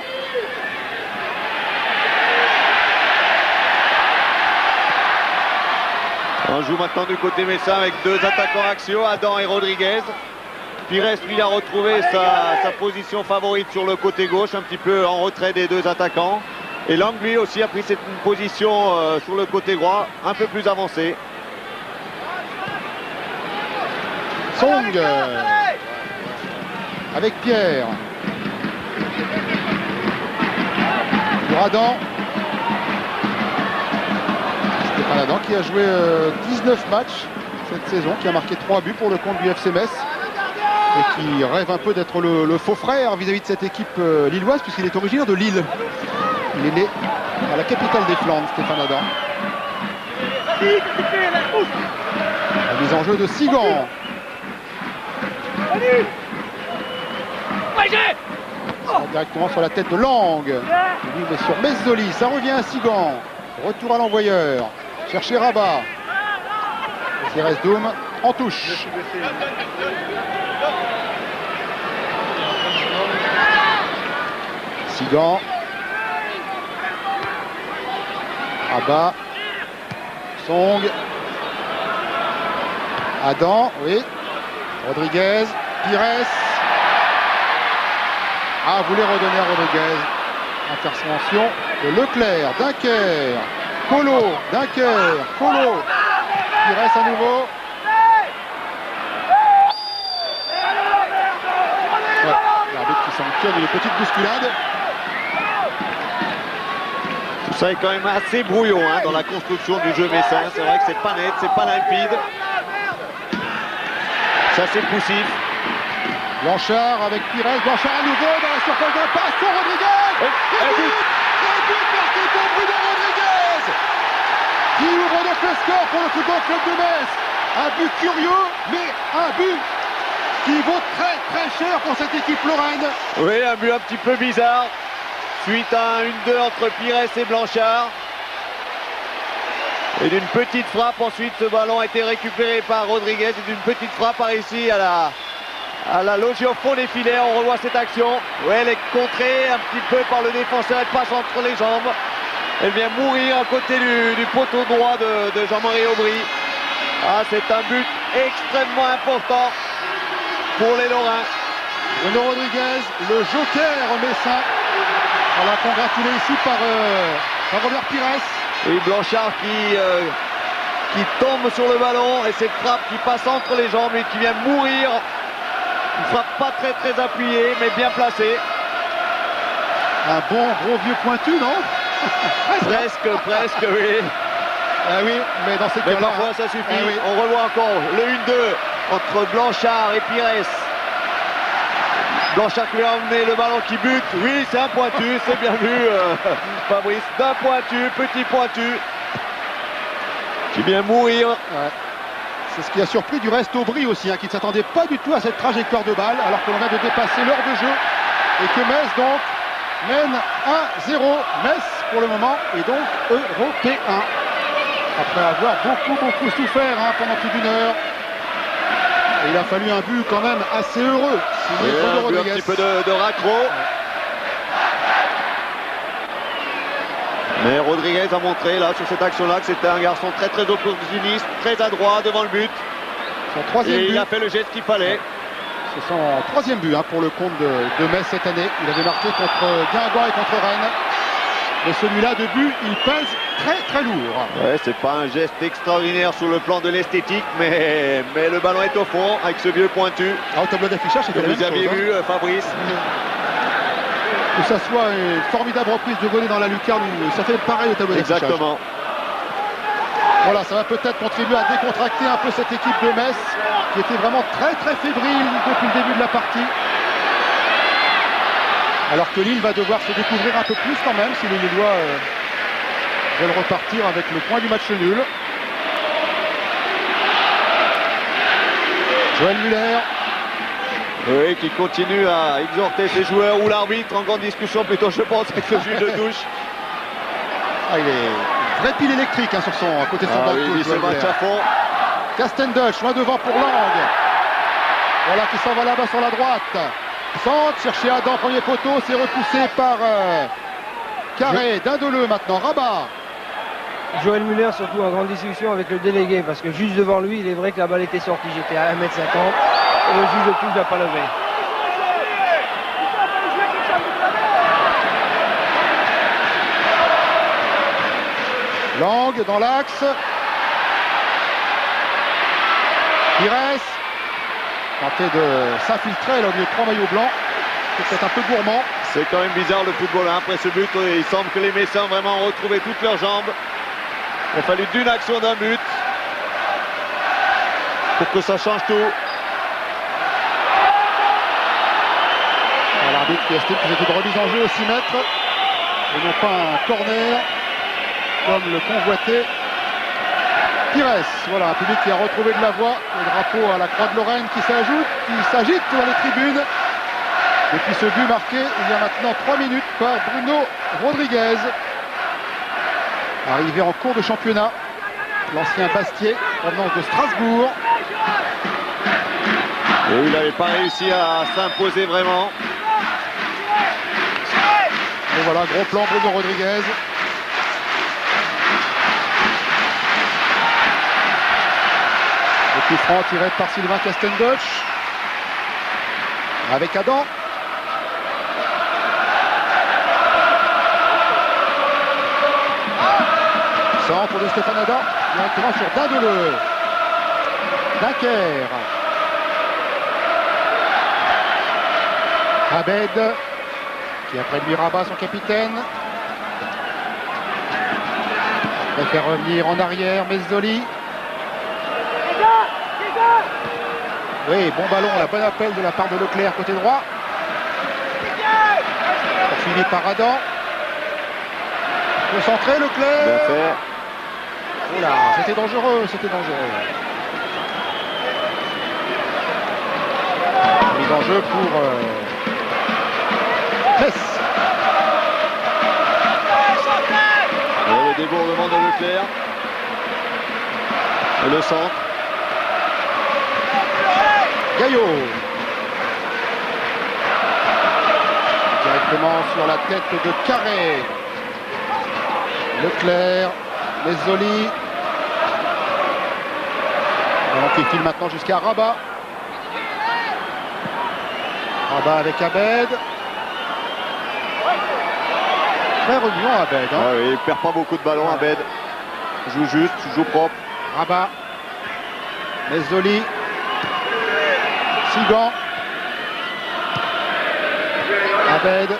On joue maintenant du côté messin avec deux attaquants axiaux, Adam et Rodriguez. Pires lui a retrouvé sa position favorite sur le côté gauche, un petit peu en retrait des deux attaquants. Et Lang lui aussi a pris cette position sur le côté droit, un peu plus avancé. Song avec Pierre. Pour Adam. Stéphane Adam qui a joué 19 matchs cette saison, qui a marqué 3 buts pour le compte du FC Metz et qui rêve un peu d'être le faux frère vis-à-vis de cette équipe lilloise puisqu'il est originaire de Lille. Il est né à la capitale des Flandres, Stéphane Adam. La mise en jeu de Sigan. Directement sur la tête de Lang. Lui met sur Mezzoli, ça revient à Sigan. Retour à l'envoyeur. Chercher Rabat. Zeresdoum en touche. Sigan. Rabat. Song. Adam, oui. Rodriguez. Pires. Ah, voulait redonner à Rodriguez. Intervention de Leclerc. Dunkerque. Colo. Dunkerque. Colo. Pires à nouveau. Ouais, l'arbitre qui sanctionne une petite bousculade. Tout ça est quand même assez brouillon hein, dans la construction du jeu messin. C'est vrai que c'est pas net, c'est pas limpide. C'est assez poussif. Blanchard avec Pires. Blanchard à nouveau dans la surface d'impasse sur Rodriguez. Et but marqué pour Bruno Rodriguez qui ouvre donc le score pour le Football Club de Metz. Un but curieux, mais un but qui vaut très très cher pour cette équipe lorraine. Oui, un but un petit peu bizarre. Suite à un 1-2 entre Pires et Blanchard. Et d'une petite frappe, ensuite ce ballon a été récupéré par Rodriguez. Et d'une petite frappe par ici à la logée au fond des filets. On revoit cette action. Ouais, elle est contrée un petit peu par le défenseur. Elle passe entre les jambes. Elle vient mourir à côté du poteau droit de Jean-Marie Aubry. Ah, c'est un but extrêmement important pour les Lorrains. Bruno Rodriguez, le joker messin. On l'a congratulé ici par Robert Pires. Et Blanchard qui tombe sur le ballon et cette frappe qui passe entre les jambes et qui vient mourir. Une frappe pas très très appuyée mais bien placée. Un bon gros vieux pointu, non? Presque, oui. Ah oui, mais dans ces cas-là... Mais parfois ça suffit. Ah oui. On revoit encore le 1-2 entre Blanchard et Pires. Blanchard qui lui a emmené le ballon qui bute. Oui, c'est un pointu, c'est bien vu, Fabrice. D'un pointu, petit pointu. Qui vient mourir. Ouais. C'est ce qui a surpris du reste Aubry aussi, hein, qui ne s'attendait pas du tout à cette trajectoire de balle, alors qu'on vient de dépasser l'heure de jeu. Et que Metz, donc, mène 1-0. Metz, pour le moment, est donc européen. Après avoir beaucoup souffert hein, pendant plus d'une heure. Et il a fallu un but quand même assez heureux. Un petit peu de raccro. Mais Rodriguez a montré là sur cette action-là que c'était un garçon très très opportuniste, très adroit devant le but. Son troisième but. Il a fait le geste qu'il fallait. C'est son troisième but hein, pour le compte de Metz cette année. Il avait marqué contre Guingamp et contre Rennes. Et celui-là de but, il pèse très très lourd. Ouais, c'est pas un geste extraordinaire sur le plan de l'esthétique, mais le ballon est au fond avec ce vieux pointu. Au tableau d'affichage, c'était la même chose. Vous aviez vu, Fabrice. Que ça soit une formidable reprise de volée dans la lucarne, ça fait pareil au tableau d'affichage. Exactement. Voilà, ça va peut-être contribuer à décontracter un peu cette équipe de Metz, qui était vraiment très très fébrile depuis le début de la partie. Alors que Lille va devoir se découvrir un peu plus quand même si les Lillois veulent repartir avec le point du match nul. Joël Muller. Oui, qui continue à exhorter ses joueurs ou l'arbitre en grande discussion plutôt, je pense, avec le juge de touche. Ah, il est vraie pile électrique hein, sur son côté de son oui, il se match à fond. Castendel, loin devant pour Lang. Voilà qui s'en va là-bas sur la droite. Centre, chercher Adam, premier poteau, c'est repoussé par Carré, Dindoleux maintenant, Rabat. Joël Muller surtout en grande discussion avec le délégué parce que juste devant lui, il est vrai que la balle était sortie. J'étais à 1,50 m et le juge de touche n'a pas levé. Lang dans l'axe. Pires tenté de s'infiltrer là au milieu de 3 maillots blancs. C'est peut-être un peu gourmand. C'est quand même bizarre le football hein. Après ce but. Il semble que les Messins ont vraiment retrouvé toutes leurs jambes. Il a fallu d'une action d'un but pour que ça change tout. L'arbitre qui estime que c'était une remise en jeu au 6 mètres et non pas un corner comme le convoité Pires. Voilà, un public qui a retrouvé de la voix. Le drapeau à la Croix de Lorraine qui s'agite dans les tribunes. Depuis ce but marqué il y a maintenant 3 minutes par Bruno Rodriguez. Arrivé en cours de championnat, l'ancien Bastier, provenance de Strasbourg. Et il n'avait pas réussi à s'imposer vraiment. Et voilà, gros plan Bruno Rodriguez. Le coup franc tiré par Sylvain Castendoche. Avec Adam. Centre de Stéphane Adam, directement sur Dindoleux. Dunker. Abed, qui a prévenu Rabat, son capitaine. Il faire revenir en arrière Mezzoli. Oui, bon ballon, la bonne appel de la part de Leclerc côté droit. Poursuivi par Adam. Concentré Leclerc. Bien fait. Oh là, c'était dangereux, c'était dangereux. Mise en jeu pour Metz. Le débourrement de Leclerc. Et le centre. Gaillot. Directement sur la tête de Carré. Leclerc. Mezzoli. Alors qui file maintenant jusqu'à Rabat. Rabat avec Abed. Très remuant Abed. Hein. Ah oui, il perd pas beaucoup de ballons Abed. Joue juste, joue propre. Rabat. Mezzoli. Sigan. Abed.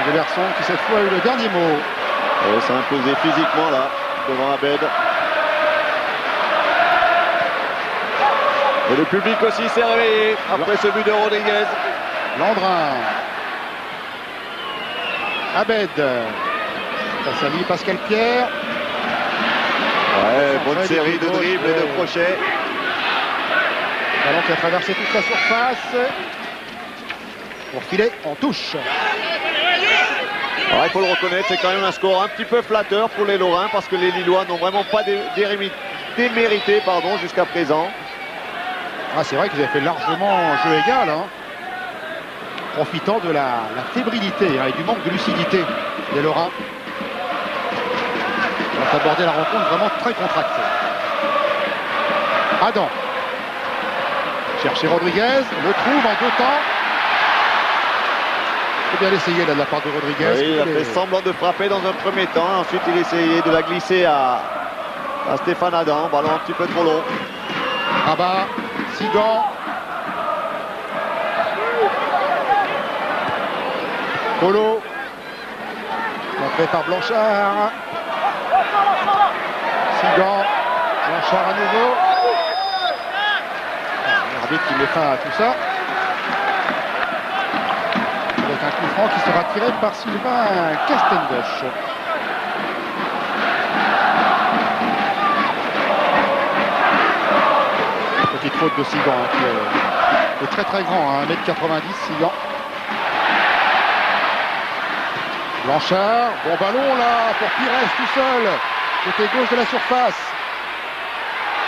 De Berson qui cette fois a eu le dernier mot. Et s'est imposé physiquement là, devant Abed. Et le public aussi s'est réveillé après ce but de Rodriguez. Landrin. Abed. Ça salue Pascal Pierre. Ouais, bonne série de dribbles et de crochets. Ballon qui a traversé toute la surface. Pour filer en touche. Alors, il faut le reconnaître, c'est quand même un score un petit peu flatteur pour les Lorrains parce que les Lillois n'ont vraiment pas démérité jusqu'à présent. Ah, c'est vrai qu'ils avaient fait largement jeu égal, hein, profitant de la fébrilité hein, et du manque de lucidité des Lorrains. Ils ont abordé la rencontre vraiment très contractée. Adam. Chercher Rodriguez, le trouve en 2 temps. Il faut bien l'essayer là de la part de Rodriguez. Oui, il a fait semblant de frapper dans un premier temps. Ensuite, il a essayé de la glisser à Stéphane Adam. Ballon un petit peu trop long. Rabat, Sigan. Colo. Montré par Blanchard. Sigan. Blanchard à nouveau. L'arbitre qui met fin à tout ça. Avec un coup franc qui sera tiré par Sylvain Castendoche. Petite faute de Sigan hein, qui est très très grand, hein, 1,90 m Sigan. Blanchard, bon ballon là pour Pires tout seul, côté gauche de la surface.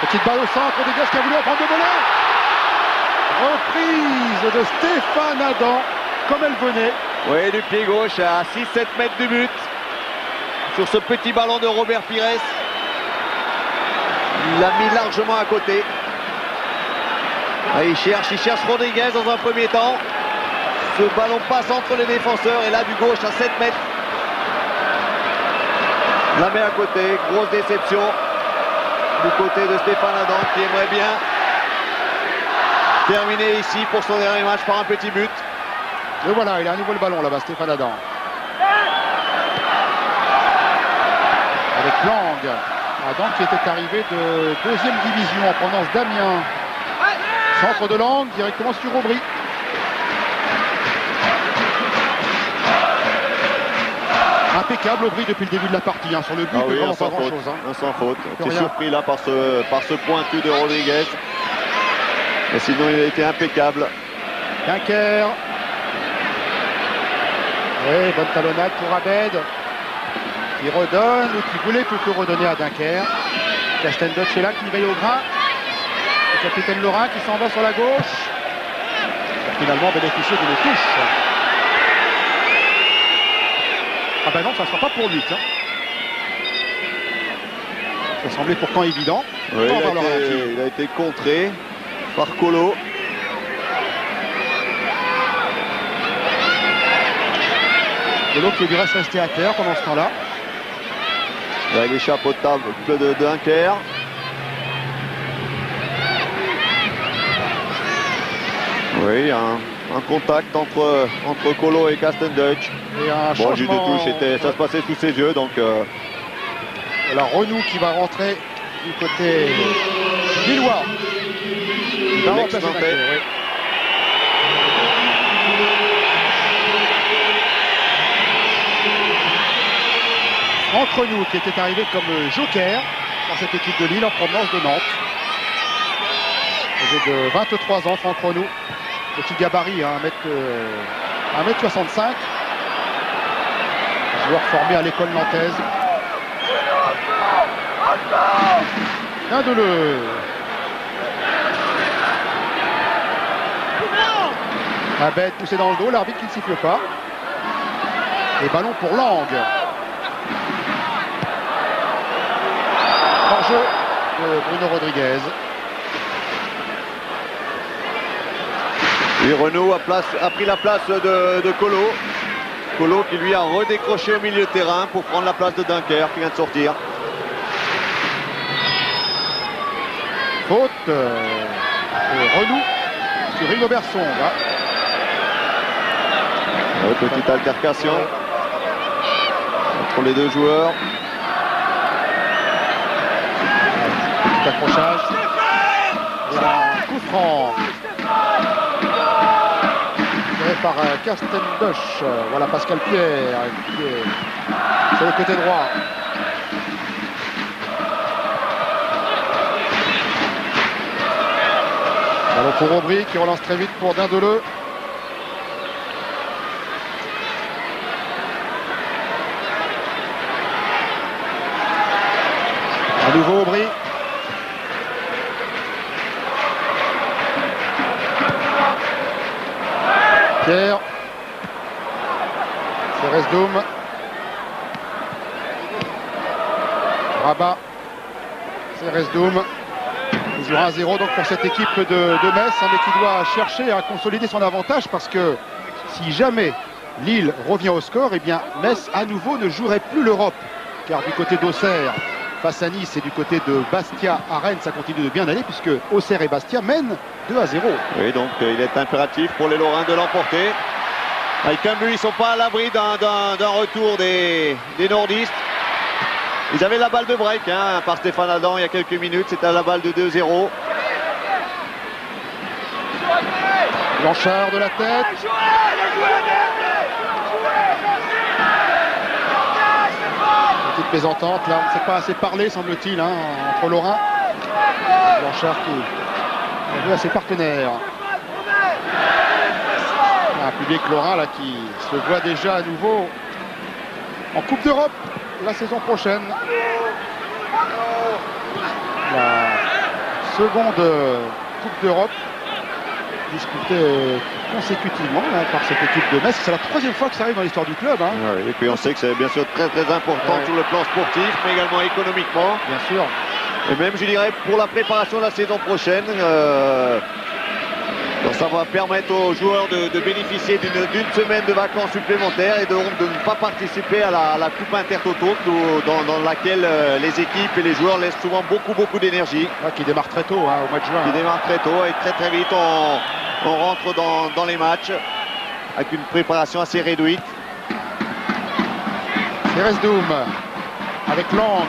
Petite balle au centre, Rodriguez qui a voulu en prendre de volée. Reprise de Stéphane Adam, comme elle venait. Oui, du pied gauche à 6-7 mètres du but. Sur ce petit ballon de Robert Pires. Il l'a mis largement à côté. Et il cherche Rodriguez dans un premier temps. Ce ballon passe entre les défenseurs et là du gauche à 7 mètres. La met à côté, grosse déception du côté de Stéphane Adam qui aimerait bien terminer ici pour son dernier match par un petit but. Et voilà, il a à nouveau le ballon là-bas, Stéphane Adam. Avec Lang. Adam qui était arrivé de 2e division en provenance d'Amiens. Centre de Lang, directement sur Aubry. Impeccable Aubry depuis le début de la partie, hein. Sur le but, oui, vraiment pas grand chose. Sans faute. T'es surpris là par ce pointu de Rodriguez. Mais sinon il a été impeccable. Dunker. Oui, bonne talonnade pour Abed. Qui redonne ou qui voulait plutôt redonner à Dunker. Castendutch est là qui veille au grain. Le capitaine Lorrain qui s'en va sur la gauche. Finalement bénéficier d'une touche. Ah ben non, ça ne sera pas pour lui. Tiens. Ça semblait pourtant évident. Oui, il a été contré par Colo. Colo qui lui reste resté à terre pendant ce temps-là. Là, il échappe au table de Dunker. Oui, un contact entre Colo et Castendutch. Et un bon, jus de changement... touche, ça se passait sous ses yeux. Donc, la Renou qui va rentrer du côté lillois. Il va remplacer Dunker, oui. Entre nous qui était arrivé comme joker dans cette équipe de Lille en provenance de Nantes. Il de 23 ans, Franck Renou. Petit gabarit, hein, 1m65. Joueur formé à l'école nantaise. Un de le. Abed poussé dans le dos, l'arbitre qui ne siffle pas. Et ballon pour Lang. Hors-jeu de Bruno Rodriguez. Et Renaud a pris la place de Colo. Colo qui lui a redécroché au milieu de terrain pour prendre la place de Dunker qui vient de sortir. Faute de Renou sur Rigobert Song. Petite altercation entre les deux joueurs. Petit accrochage. Et un coup franc. Tiré par Castendutch. Voilà Pascal Pierre qui est sur le côté droit. Ballon pour Aubry qui relance très vite pour Dindeleu. À nouveau Aubry. Pierre. Seresdoum. Rabat. Seresdoum. Toujours 1-0 donc pour cette équipe de Metz, hein, mais qui doit chercher à consolider son avantage parce que si jamais Lille revient au score, eh bien Metz à nouveau ne jouerait plus l'Europe. Car du côté d'Auxerre face à Nice et du côté de Bastia à Rennes, ça continue de bien aller puisque Auxerre et Bastia mènent 2-0. Oui, donc il est impératif pour les Lorrains de l'emporter. Avec un but, ils ne sont pas à l'abri d'un retour des nordistes. Ils avaient la balle de break hein, par Stéphane Adam il y a quelques minutes. C'était à la balle de 2-0. Blanchard de la tête. Petite plaisantante là, on ne s'est pas assez parlé semble-t-il hein, entre Lorrains. Blanchard qui a vu à ses partenaires. Un public lorrain là qui se voit déjà à nouveau en Coupe d'Europe la saison prochaine. La seconde Coupe d'Europe disputée consécutivement par cette équipe de Metz. C'est la troisième fois que ça arrive dans l'histoire du club. Ouais, et puis on sait que c'est bien sûr très important sur le plan sportif, mais également économiquement. Bien sûr. Et même, je dirais, pour la préparation de la saison prochaine, ça va permettre aux joueurs de bénéficier d'une semaine de vacances supplémentaires et de ne pas participer à la Coupe Intertoto dans laquelle les équipes et les joueurs laissent souvent beaucoup d'énergie. Qui démarre très tôt, au mois de juin. Qui démarre très tôt et très vite on rentre dans les matchs avec une préparation assez réduite. Ceresdoum avec Lang.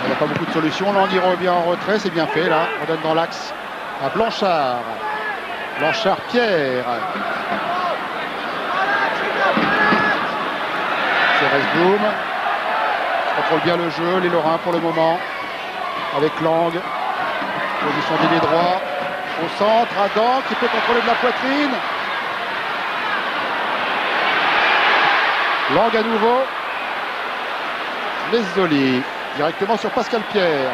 Il n'y a pas beaucoup de solutions. Lang il revient en retrait, c'est bien fait là. On donne dans l'axe à Blanchard. Blanchard-Pierre. Ceresdoum contrôle bien le jeu, les Lorrains pour le moment. Avec Lang. Position d'ailier droit. Au centre, Adam qui peut contrôler de la poitrine. Lang à nouveau. Mezzoli. Directement sur Pascal Pierre.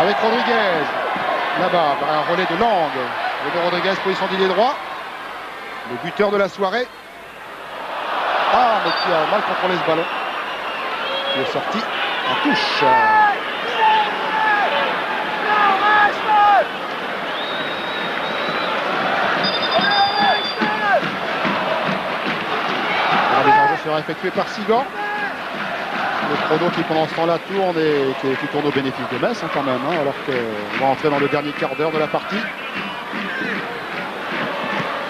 Avec Rodriguez. Là-bas, un relais de Lang. Et de Rodriguez, position d'ailier droit. Le buteur de la soirée. Mais qui a mal contrôlé ce ballon. Qui est sorti en touche. Les enjeux sera effectué par Sigan. Le chrono qui pendant ce temps-là tourne et qui tourne au bénéfice de Metz quand même, alors qu'on va entrer dans le dernier quart d'heure de la partie.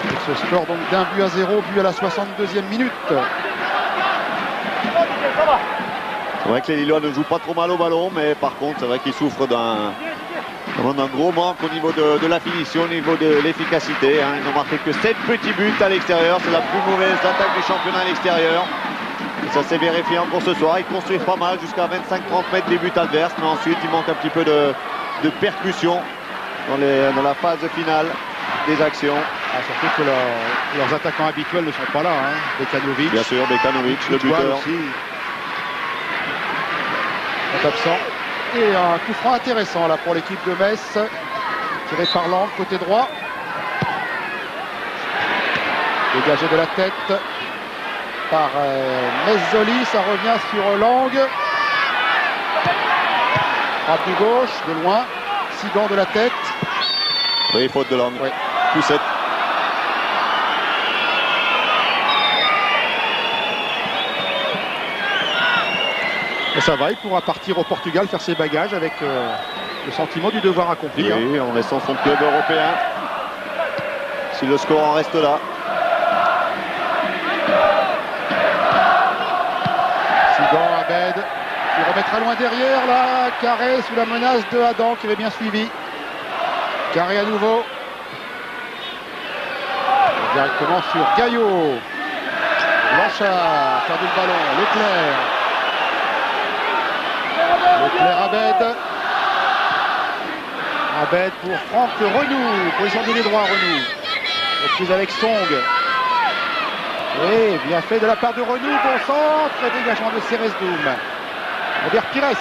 Et ce score donc d'un but à 0, but à la 62e minute. C'est vrai que les Lillois ne jouent pas trop mal au ballon, mais par contre c'est vrai qu'ils souffrent d'un gros manque au niveau de la finition, au niveau de l'efficacité. Ils n'ont marqué que 7 petits buts à l'extérieur, c'est la plus mauvaise attaque du championnat à l'extérieur. Ça s'est vérifié encore ce soir. Ils construisent pas mal jusqu'à 25-30 mètres des buts adverses, mais ensuite il manque un petit peu de percussion dans la phase finale des actions. Surtout que leurs attaquants habituels ne sont pas là. Bekanovic. Bien sûr, Bekanovic, le buteur. Aussi est absent. Et un coup franc intéressant là pour l'équipe de Metz. Tiré par Lang, côté droit. Dégagé de la tête par Mezzoli, ça revient sur Lang. Frappe du gauche, de loin. Sigan de la tête. Oui, faute de Lang. Oui. Poussette. Et ça va, il pourra partir au Portugal faire ses bagages avec le sentiment du devoir accompli. Oui, en laissant son club européen. Si le score en reste là. Abed qui remettra loin derrière là. Carré sous la menace de Adam qui avait bien suivi. Carré à nouveau. Directement sur Gaillot. Blanchard, perdu le ballon. Leclerc Abed. Abed pour Franck Renou. Position d'ailier droit Renou. Reprise avec Song. Et bien fait de la part de Renou, bon centre, dégagement de Ceresdoum. Robert Pires.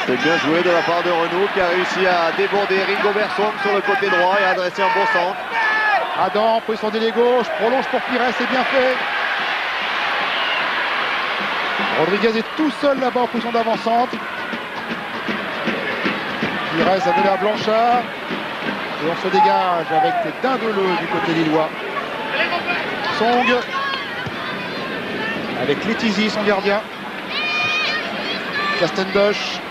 C'est bien joué de la part de Renou qui a réussi à déborder Rigobert Song sur le côté droit et à adresser un bon centre. Adam, position d'ailier gauche, prolonge pour Pires, c'est bien fait. Rodriguez est tout seul là-bas en position d'avant-centre. Pires a donné à Blanchard. Et on se dégage avec Dindeleu du côté lillois. Song. Avec Letizy, son gardien. Castendoche.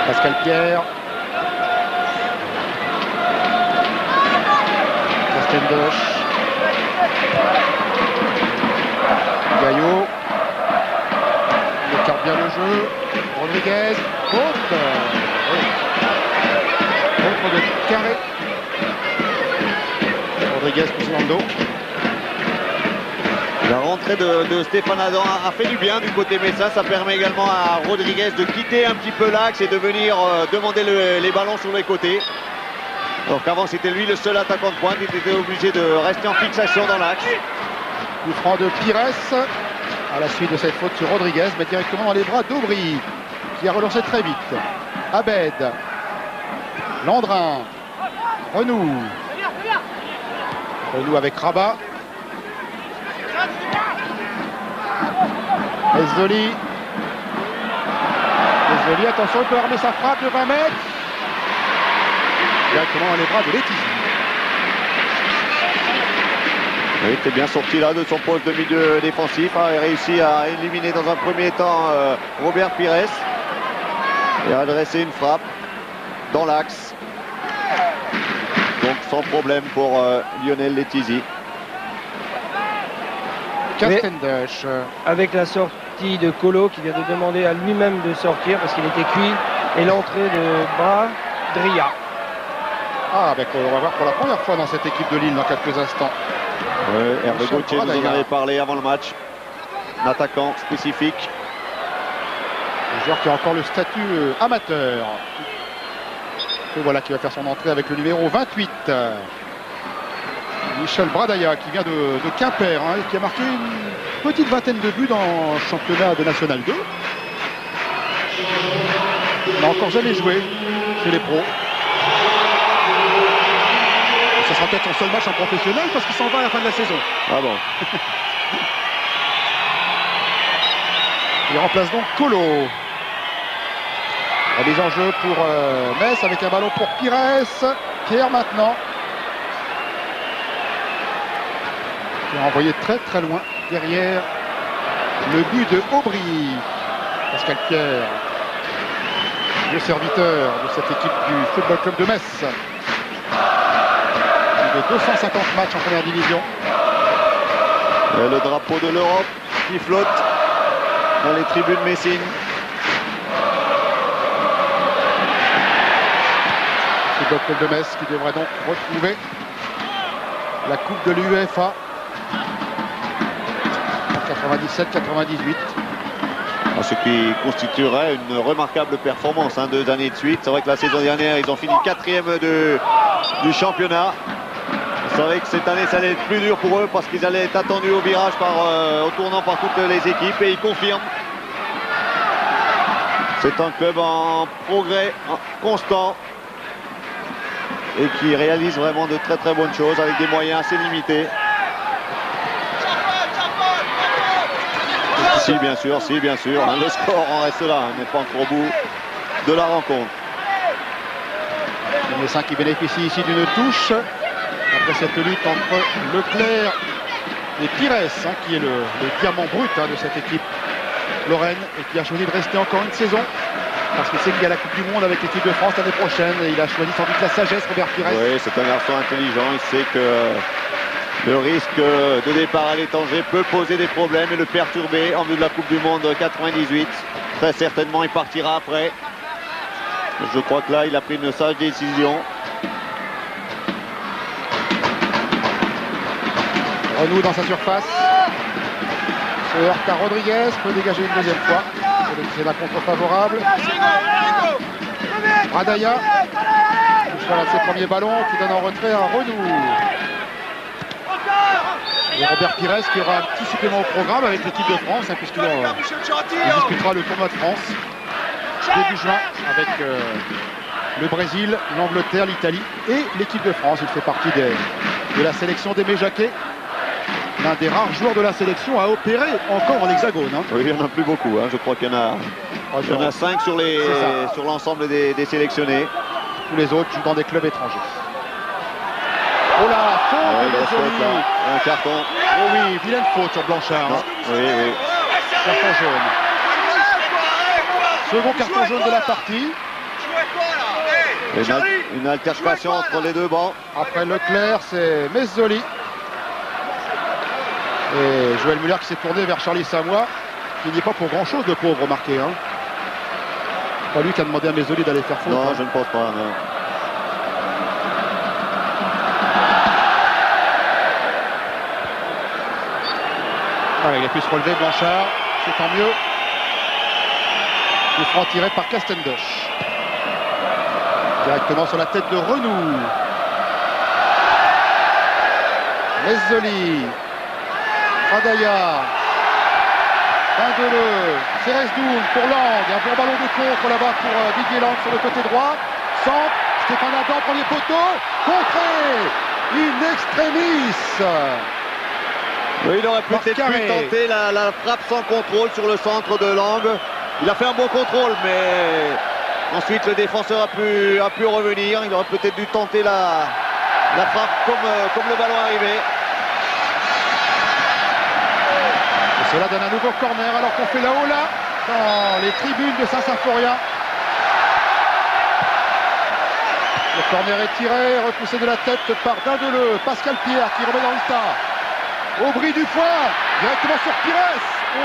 Pascal Pierre. Castendoche. Gaillot. Il écarte bien le jeu. Rodriguez. Faute. Contre de Carré. Rodriguez pousse dans le dos. La rentrée de Stéphane Adam a fait du bien du côté messin. Ça permet également à Rodriguez de quitter un petit peu l'axe et de venir demander les ballons sur les côtés. Alors qu'avant c'était lui le seul attaquant de pointe. Il était obligé de rester en fixation dans l'axe. Coup franc de Pires. à la suite de cette faute sur Rodriguez, mais directement dans les bras d'Aubry, qui a relancé très vite. Abed, Landrin, Renou avec Rabat. Ezzoli, attention, il peut armer sa frappe de 20 mètres. Directement dans les bras de Letizy. Oui, il était bien sorti là de son poste de milieu défensif. Il a réussi à éliminer dans un premier temps Robert Pires. Et a dressé une frappe dans l'axe. Donc sans problème pour Lionel Letizy. Castendush. Avec la sortie de Colo qui vient de demander à lui-même de sortir parce qu'il était cuit. Et l'entrée de Bradria. Ah, ben, on va voir pour la première fois dans cette équipe de Lille dans quelques instants. Ouais, Hervé Gauthier nous en avait parlé avant le match. Un attaquant spécifique. Un joueur qui a encore le statut amateur. Et voilà qui va faire son entrée avec le numéro 28. Michel Bradaya qui vient de Quimper, hein, qui a marqué une petite vingtaine de buts dans le championnat de National 2. Il n'a encore jamais joué chez les pros. Ce sera peut-être son seul match en professionnel parce qu'il s'en va à la fin de la saison. Ah bon. Il remplace donc Colo. Remise en jeu pour Metz avec un ballon pour Pires. Pierre maintenant. Qui a envoyé très très loin derrière le but de Aubry. Pascal Pierre, le serviteur de cette équipe du Football Club de Metz. De 250 matchs en première division. Et le drapeau de l'Europe qui flotte dans les tribunes messines. Football Club de Metz qui devrait donc retrouver la Coupe de l'UEFA en 97-98. Ce qui constituerait une remarquable performance, hein, 2 années de suite. C'est vrai que la saison dernière, ils ont fini 4e du championnat. C'est vrai que cette année, ça allait être plus dur pour eux parce qu'ils allaient être attendus au virage au tournant par toutes les équipes et ils confirment. C'est un club en progrès constant et qui réalise vraiment de très très bonnes choses avec des moyens assez limités. Si bien sûr, hein, le score en reste là, on n'est pas encore au bout de la rencontre. Le Messin qui bénéficie ici d'une touche. Après cette lutte entre Leclerc et Pires, hein, qui est le diamant brut hein, de cette équipe lorraine et qui a choisi de rester encore une saison parce qu'il sait qu'il y a la Coupe du Monde avec l'équipe de France l'année prochaine et il a choisi sans doute la sagesse, Robert Pires. Oui, c'est un garçon intelligent, il sait que le risque de départ à l'étranger peut poser des problèmes et le perturber en vue de la Coupe du Monde 98. Très certainement, il partira après. Je crois que là, il a pris une sage décision. Renou dans sa surface. Se heurte à Rodriguez, peut dégager une deuxième fois. C'est la contre favorable. Bradaya. Voilà ses premiers ballons qui donne en retrait à Renou. Et Robert Pires qui aura un petit supplément au programme avec l'équipe de France, hein, puisqu'il disputera le tournoi de France début juin avec le Brésil, l'Angleterre, l'Italie et l'équipe de France. Il fait partie de la sélection d'Aimé Jacquet, l'un des rares joueurs de la sélection à opérer encore en hexagone. Hein. Oui, il n'y en a plus beaucoup. Hein. Je crois qu'il y en a 5 sur l'ensemble des sélectionnés. Tous les autres jouent dans des clubs étrangers. Oh là, faute de un carton. Oh oui, vilaine faute sur Blanchard. Non. Oui. Carton jaune. Second carton jaune de la partie. Une altercation entre les deux bancs. Après Leclerc, c'est Mezzoli. Et Joël Muller qui s'est tourné vers Charlie Samoy, qui n'y est pas pour grand chose, le pauvre, remarqué. Hein. Pas lui qui a demandé à Mezzoli d'aller faire faute. Non, hein. je ne pense pas. Non. Voilà, il a pu se relever, Blanchard, c'est tant mieux. Le franc tiré par Castendush. Directement sur la tête de Renou. Mezzoli. Bradaya. Dindeleu, Ceresdoum pour Lang, un bon ballon de contre là-bas pour Didier Lang sur le côté droit. Centre, Stéphane Adam, premier poteau, contré, in extremis. Oui, il aurait peut-être pu tenter la frappe sans contrôle sur le centre de Lang. Il a fait un bon contrôle, mais ensuite le défenseur a pu revenir. Il aurait peut-être dû tenter la frappe comme le ballon arrivait. Et cela donne un nouveau corner alors qu'on fait la hola dans les tribunes de Saint-Symphorien. Le corner est tiré, repoussé de la tête par Dindeleu. Pascal Pierre qui remet dans le tas. Aubry du foin, directement sur Pires. Oh,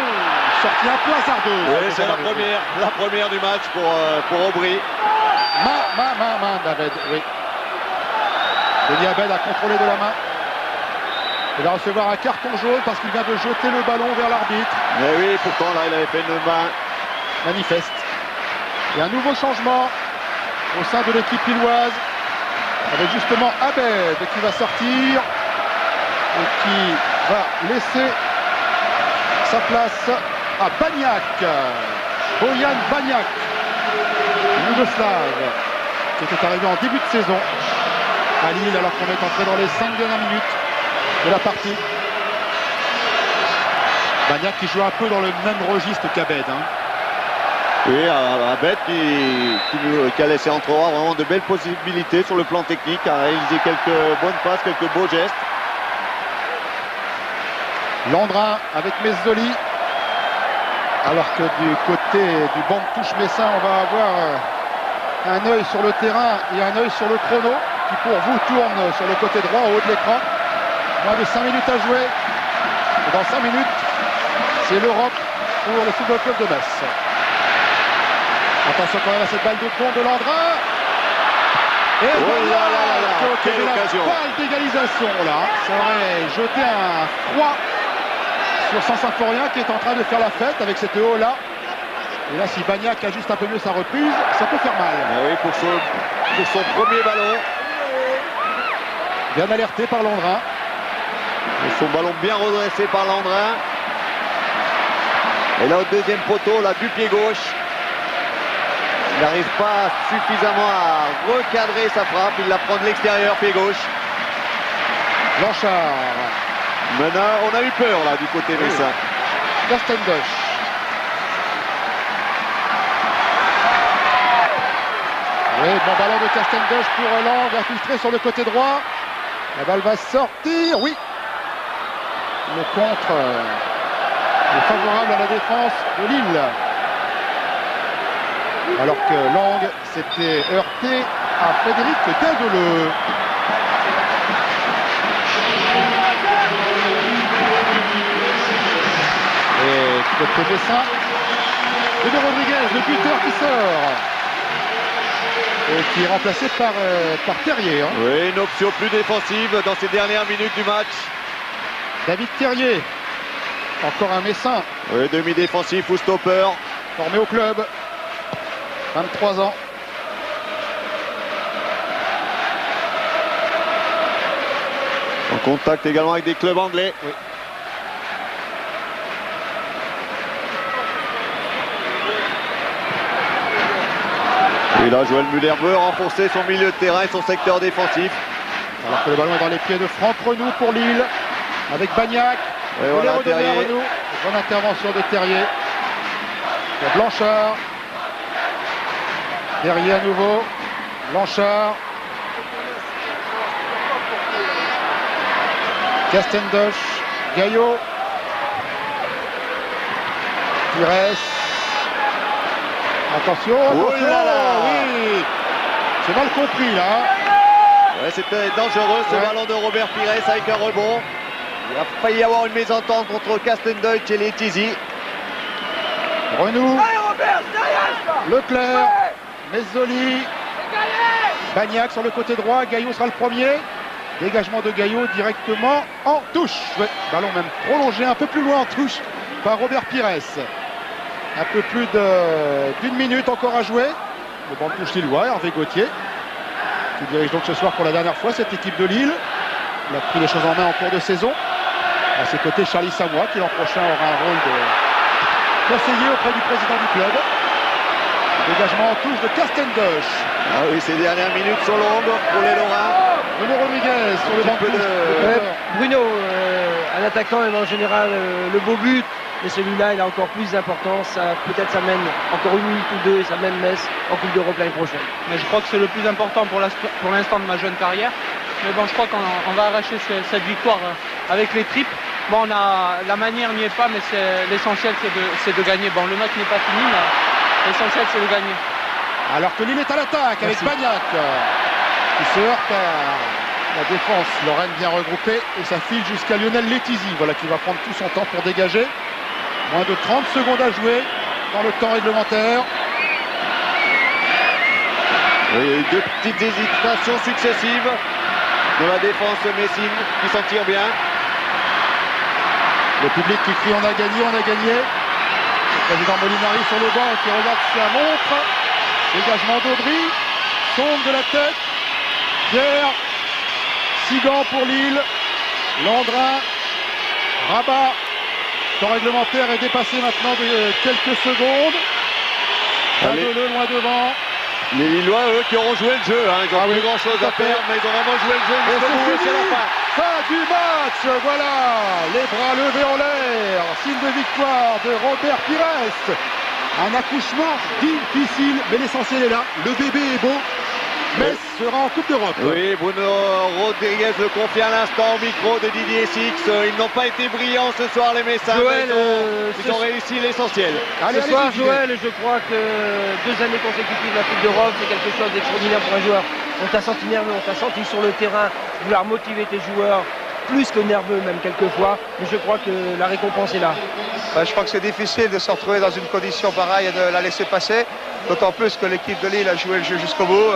sortie un peu hasardeuse. Oui, c'est la première du match pour Aubry. David, oui. Denis Abed a contrôlé de la main. Il va recevoir un carton jaune parce qu'il vient de jeter le ballon vers l'arbitre. Mais oui, pourtant là il avait fait une main manifeste. Et un nouveau changement au sein de l'équipe lilloise avec justement Abed qui va sortir et qui va laisser sa place à Bagnac. Bojan Bagnac, Yougoslave, qui était arrivé en début de saison à Lille alors qu'on est entré dans les 5 dernières minutes de la partie. Bagnac qui joue un peu dans le même registre qu'Abed. Oui, Abed qui a laissé entrevoir vraiment de belles possibilités sur le plan technique, a réalisé quelques bonnes passes, quelques beaux gestes. Landrin avec Mezzoli. Alors que du côté du banc de touche messin, on va avoir un œil sur le terrain et un œil sur le chrono qui pour vous tourne sur le côté droit au haut de l'écran. Moins de 5 minutes à jouer. Et dans 5 minutes, c'est l'Europe pour le Football Club de Metz. Attention quand même à cette balle de fond de Landrin. Et quelle occasion. Balle d'égalisation là. Ça aurait jeté un froid sur Saint-Symphorien qui est en train de faire la fête avec cette haut là. Et là, si Bagnac ajuste un peu mieux sa reprise, ça peut faire mal. Oui, pour son premier ballon. Bien alerté par Landrin. Et son ballon bien redressé par Landrin. Et là, au deuxième poteau, là, du pied gauche. Il n'arrive pas suffisamment à recadrer sa frappe. Il la prend de l'extérieur, pied gauche. Blanchard. Maintenant, on a eu peur là du côté messin. Castendoche. Oui, bon ballon de Castendoche pour Lang, infiltré sur le côté droit. La balle va sortir, oui. Le contre est favorable à la défense de Lille. Alors que Lang s'était heurté à Frédéric Dindeleu. Et côté messin, Denis Rodriguez, le buteur qui sort. Et qui est remplacé par Terrier. Oui, une option plus défensive dans ces dernières minutes du match. David Terrier, encore un messin. Oui, demi-défensif ou stopper. Formé au club, 23 ans. En contact également avec des clubs anglais. Oui. Et là, Joël Muller veut renforcer son milieu de terrain et son secteur défensif. Alors que le ballon est dans les pieds de Franck Renou pour Lille. Avec Bagnac. Et voilà, Terrier. Bonne intervention de Terrier. De Blanchard. Terrier à nouveau. Blanchard. Castendoche. Gaillot. Pires. Attention, oh là là. Oui, c'est mal compris là. Ouais, c'était dangereux ce ballon de Robert Pires avec un rebond. Il a failli y avoir une mésentente entre Castendoche et Letizy. Renou, Leclerc, Mezzoli, Bagnac sur le côté droit, Gaillot sera le premier. Dégagement de Gaillot directement en touche. Ouais, ballon même prolongé un peu plus loin en touche par Robert Pires. Un peu plus d'une minute encore à jouer. Le banc de touche lillois, Hervé Gauthier, qui dirige donc ce soir pour la dernière fois cette équipe de Lille. Il a pris les choses en main en cours de saison. À ses côtés, Charlie Samoy, qui l'an prochain aura un rôle conseiller auprès du président du club. Dégagement en touche de Castendoche. Ah oui, ces dernières minutes sont longues pour les Lorrains. Bruno Rodriguez sur le banc de touche. Bruno, un attaquant aime en général le beau but, mais celui-là il a encore plus d'importance. Peut-être ça mène encore une minute ou deux et ça mène Metz en Coupe d'Europe l'année prochaine. Mais je crois que c'est le plus important pour l'instant de ma jeune carrière. Mais bon, je crois qu'on va arracher cette victoire avec les tripes. Bon, la manière n'y est pas, mais l'essentiel c'est de gagner. Bon, le match n'est pas fini, mais l'essentiel c'est de gagner. Alors que Lille est à l'attaque avec Bagnac qui se heurte à la défense lorraine bien regroupée et ça file jusqu'à Lionel Letizy, voilà, qui va prendre tout son temps pour dégager. Moins de 30 secondes à jouer dans le temps réglementaire. Oui, deux petites hésitations successives de la défense messine qui s'en tire bien. Le public qui crie on a gagné, on a gagné. Le président Molinari sur le banc qui regarde sa montre. Dégagement d'Aubry, sonde de la tête. Pierre, Sigan pour Lille. Landrin, Rabat. Temps réglementaire est dépassé maintenant de quelques secondes. Badoleux loin devant. Les Lillois, eux, qui auront joué le jeu, hein. Ils n'ont plus grand chose à faire, mais ils ont vraiment joué le jeu jusqu'au bout, c'est la fin. Fin du match, voilà, les bras levés en l'air, signe de victoire de Robert Pires. Un accouchement difficile, mais l'essentiel est là, le bébé est beau. Metz sera en Coupe d'Europe. Oui, Bruno Rodriguez le confie à l'instant au micro de Didier Six. Ils n'ont pas été brillants ce soir, les Messins. Joël, ils ont réussi l'essentiel. Ce soir, Joël, je crois que 2 années consécutives de la Coupe d'Europe, c'est quelque chose d'extraordinaire pour un joueur. On t'a senti nerveux, on t'a senti sur le terrain, vouloir motiver tes joueurs, plus que nerveux même quelquefois, mais je crois que la récompense est là. Je crois que c'est difficile de se retrouver dans une condition pareille et de la laisser passer, d'autant plus que l'équipe de Lille a joué le jeu jusqu'au bout,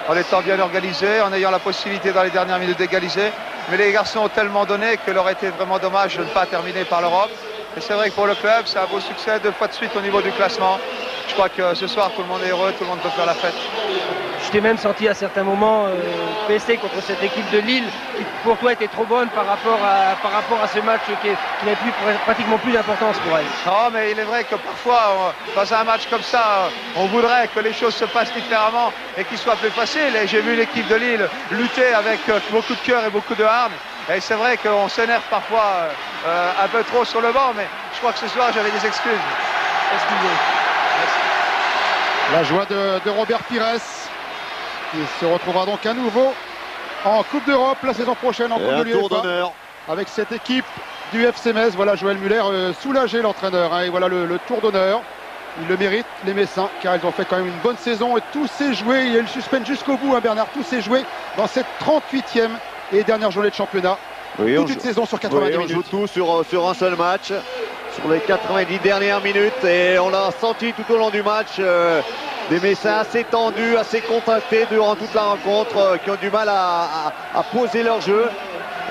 en étant bien organisée, en ayant la possibilité dans les dernières minutes d'égaliser. Mais les garçons ont tellement donné qu'il aurait été vraiment dommage de ne pas terminer par l'Europe. Et c'est vrai que pour le club, c'est un beau succès 2 fois de suite au niveau du classement. Je crois que ce soir, tout le monde est heureux, tout le monde peut faire la fête. Je t'ai même senti à certains moments pesté contre cette équipe de Lille qui pour toi était trop bonne par rapport à ce match qui n'avait pratiquement plus d'importance pour elle. Non, mais il est vrai que parfois, dans un match comme ça, on voudrait que les choses se passent différemment et qu'il soit plus facile. Et j'ai vu l'équipe de Lille lutter avec beaucoup de cœur et beaucoup de hargne. Et c'est vrai qu'on s'énerve parfois un peu trop sur le banc, mais je crois que ce soir, j'avais des excuses. Excusez. La joie de Robert Pires qui se retrouvera donc à nouveau en Coupe d'Europe la saison prochaine en Coupe de l'UEFA. Tour d'honneur Avec cette équipe du FC Metz. Voilà Joël Muller soulagé, l'entraîneur. Hein, et voilà le tour d'honneur. Ils le méritent, les Messins, car ils ont fait quand même une bonne saison. Et tout s'est joué, il y a eu le suspense jusqu'au bout, hein, Bernard. Tout s'est joué dans cette 38e et dernière journée de championnat. Oui, toute une saison sur 90 minutes. On joue tout sur un seul match, sur les 90 dernières minutes. Et on l'a senti tout au long du match. Des Messins assez tendus, assez contractés durant toute la rencontre, qui ont du mal à poser leur jeu.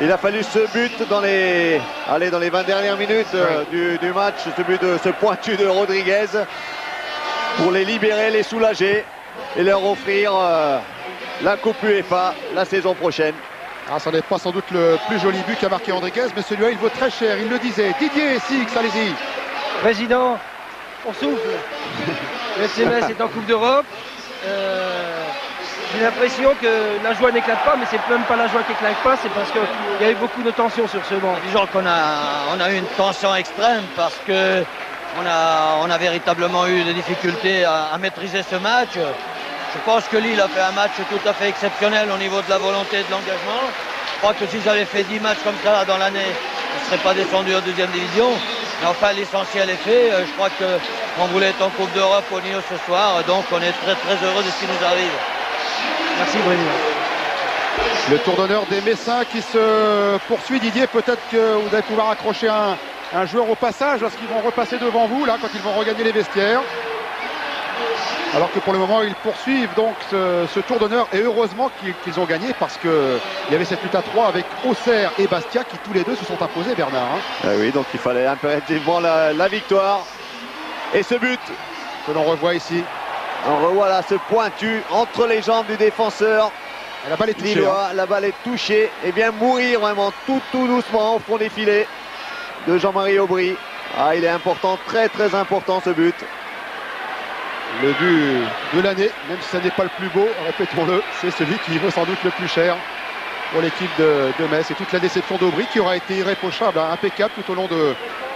Il a fallu ce but dans les 20 dernières minutes du match, ce but de ce pointu de Rodriguez, pour les libérer, les soulager et leur offrir la Coupe UEFA la saison prochaine. Ah, ça n'est pas sans doute le plus joli but qu'a marqué Rodriguez, mais celui-là il vaut très cher, il le disait. Didier Six, allez-y. Président, on souffle. Le FC Metz est en Coupe d'Europe. J'ai l'impression que la joie n'éclate pas, mais c'est même pas la joie qui n'éclate pas, c'est parce qu'il y a eu beaucoup de tension sur ce banc. Disons qu'on a eu une tension extrême parce que on a véritablement eu des difficultés à maîtriser ce match. Je pense que Lille a fait un match tout à fait exceptionnel au niveau de la volonté et de l'engagement. Je crois que s'ils avaient fait 10 matchs comme ça dans l'année, ils ne seraient pas descendus en 2e division. Mais enfin, l'essentiel est fait. Je crois qu'on voulait être en Coupe d'Europe au Nîmes ce soir. Donc, on est très très heureux de ce qui nous arrive. Merci Bruno. Le tour d'honneur des Messins qui se poursuit. Didier, peut-être que vous allez pouvoir accrocher un joueur au passage lorsqu'ils vont repasser devant vous, là, quand ils vont regagner les vestiaires. Alors que pour le moment, ils poursuivent donc ce tour d'honneur. Et heureusement qu'ils ont gagné parce qu'il y avait cette lutte à 3 avec Auxerre et Bastia qui tous les deux se sont imposés, Bernard. Hein. Oui, donc il fallait impérativement la victoire. Et ce but que l'on revoit ici. On revoit là ce pointu entre les jambes du défenseur. Et la balle est touchée. Lillois, la balle est touchée. Et bien mourir vraiment tout doucement au fond des filets de Jean-Marie Aubry. Ah, il est important, très très important ce but. Le but de l'année, même si ça n'est pas le plus beau, répétons-le, c'est celui qui vaut sans doute le plus cher pour l'équipe de Metz. Et toute la déception d'Aubry qui aura été irréprochable, impeccable tout au long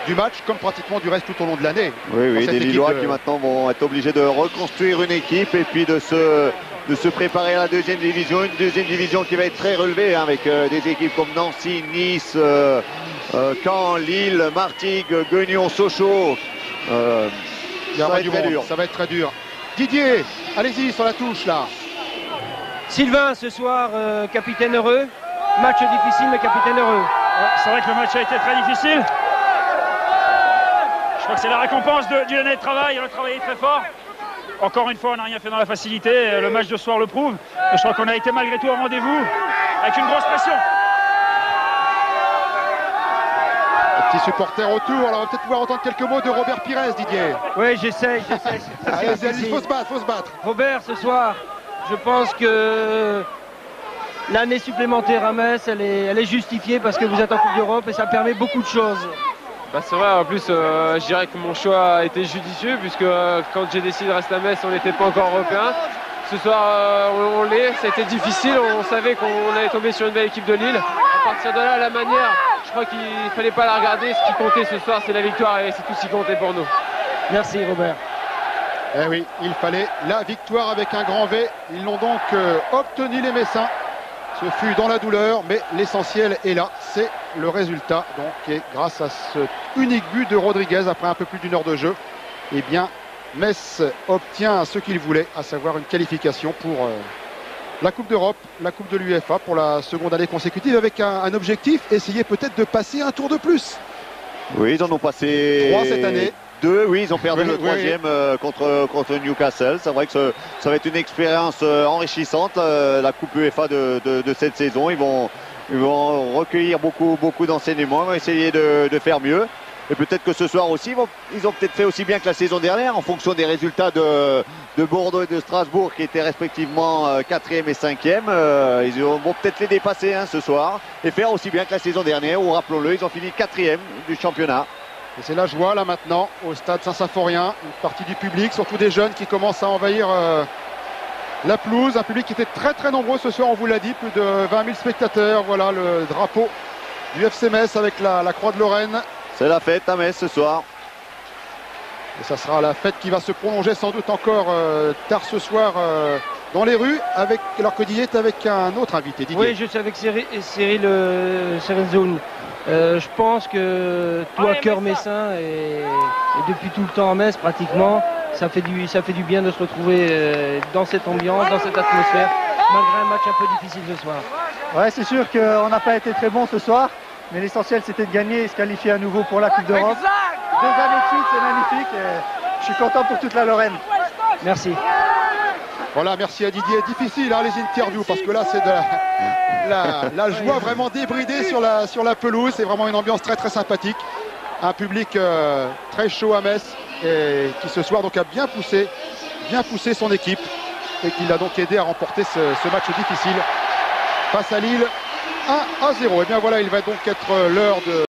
du match, comme pratiquement du reste tout au long de l'année. Oui, des Lillois qui maintenant vont être obligés de reconstruire une équipe et puis de se préparer à la deuxième division. Une deuxième division qui va être très relevée avec des équipes comme Nancy, Nice, Caen, Lille, Martigues, Guignon, Sochaux. Ça va être très dur. Ça va être très dur. Didier, allez-y sur la touche là. Sylvain, ce soir, capitaine heureux. Match difficile, mais capitaine heureux. Ouais, c'est vrai que le match a été très difficile. Je crois que c'est la récompense d'une année de travail. On a travaillé très fort. Encore une fois, on n'a rien fait dans la facilité. Le match de ce soir le prouve. Je crois qu'on a été malgré tout au rendez-vous avec une grosse pression. Petit supporter autour, alors on va peut-être pouvoir entendre quelques mots de Robert Pires, Didier. Oui, j'essaye. Il faut se battre, Robert, ce soir, je pense que l'année supplémentaire à Metz, elle est justifiée parce que vous êtes en Coupe d'Europe et ça permet beaucoup de choses. Bah c'est vrai, en plus je dirais que mon choix a été judicieux puisque quand j'ai décidé de rester à Metz, on n'était pas encore européen. Ce soir on l'est, ça a été difficile, on savait qu'on allait tomber sur une belle équipe de Lille. À partir de là, la manière, je crois qu'il ne fallait pas la regarder, ce qui comptait ce soir c'est la victoire et c'est tout ce qui comptait pour nous. Merci Robert. Eh oui, il fallait la victoire avec un grand V, ils l'ont donc obtenu les Messins. Ce fut dans la douleur, mais l'essentiel est là, c'est le résultat. Donc, et grâce à ce unique but de Rodriguez après un peu plus d'une heure de jeu, eh bien, Metz obtient ce qu'il voulait, à savoir une qualification pour la Coupe d'Europe, la Coupe de l'UEFA pour la seconde année consécutive, avec un objectif, essayer peut-être de passer un tour de plus. Oui, ils en ont passé 3 cette année. 2, oui, ils ont perdu le troisième contre Newcastle. C'est vrai que ça va être une expérience enrichissante, la Coupe UEFA de cette saison. Ils vont recueillir beaucoup d'enseignements, ils vont essayer de faire mieux. Et peut-être que ce soir aussi, ils ont peut-être fait aussi bien que la saison dernière, en fonction des résultats de Bordeaux et de Strasbourg, qui étaient respectivement 4e et 5e. Ils vont peut-être les dépasser ce soir, et faire aussi bien que la saison dernière, où, rappelons-le, ils ont fini 4e du championnat. Et c'est la joie là maintenant au stade Saint-Symphorien, une partie du public, surtout des jeunes qui commencent à envahir la pelouse. Un public qui était très très nombreux ce soir, on vous l'a dit, plus de 20 000 spectateurs. Voilà le drapeau du FC Metz avec la Croix de Lorraine. C'est la fête à Metz ce soir. Et ça sera la fête qui va se prolonger sans doute encore tard ce soir dans les rues, alors que Didier est avec un autre invité. Didier. Oui, je suis avec Cyril Serenzoun. Je pense que toi, cœur messin, et depuis tout le temps à Metz pratiquement, ça fait du bien de se retrouver dans cette ambiance, dans cette atmosphère, malgré un match un peu difficile ce soir. Ouais, c'est sûr qu'on n'a pas été très bon ce soir, mais l'essentiel c'était de gagner et se qualifier à nouveau pour la Coupe d'Europe. 2 années de suite, c'est magnifique et je suis content pour toute la Lorraine. Merci. Voilà, merci à Didier. Difficile les interviews parce que là c'est de la joie vraiment débridée sur la pelouse. C'est vraiment une ambiance très très sympathique. Un public très chaud à Metz et qui ce soir donc a bien poussé son équipe et qui l'a donc aidé à remporter ce match difficile face à Lille 1-0. Et bien voilà, il va donc être l'heure de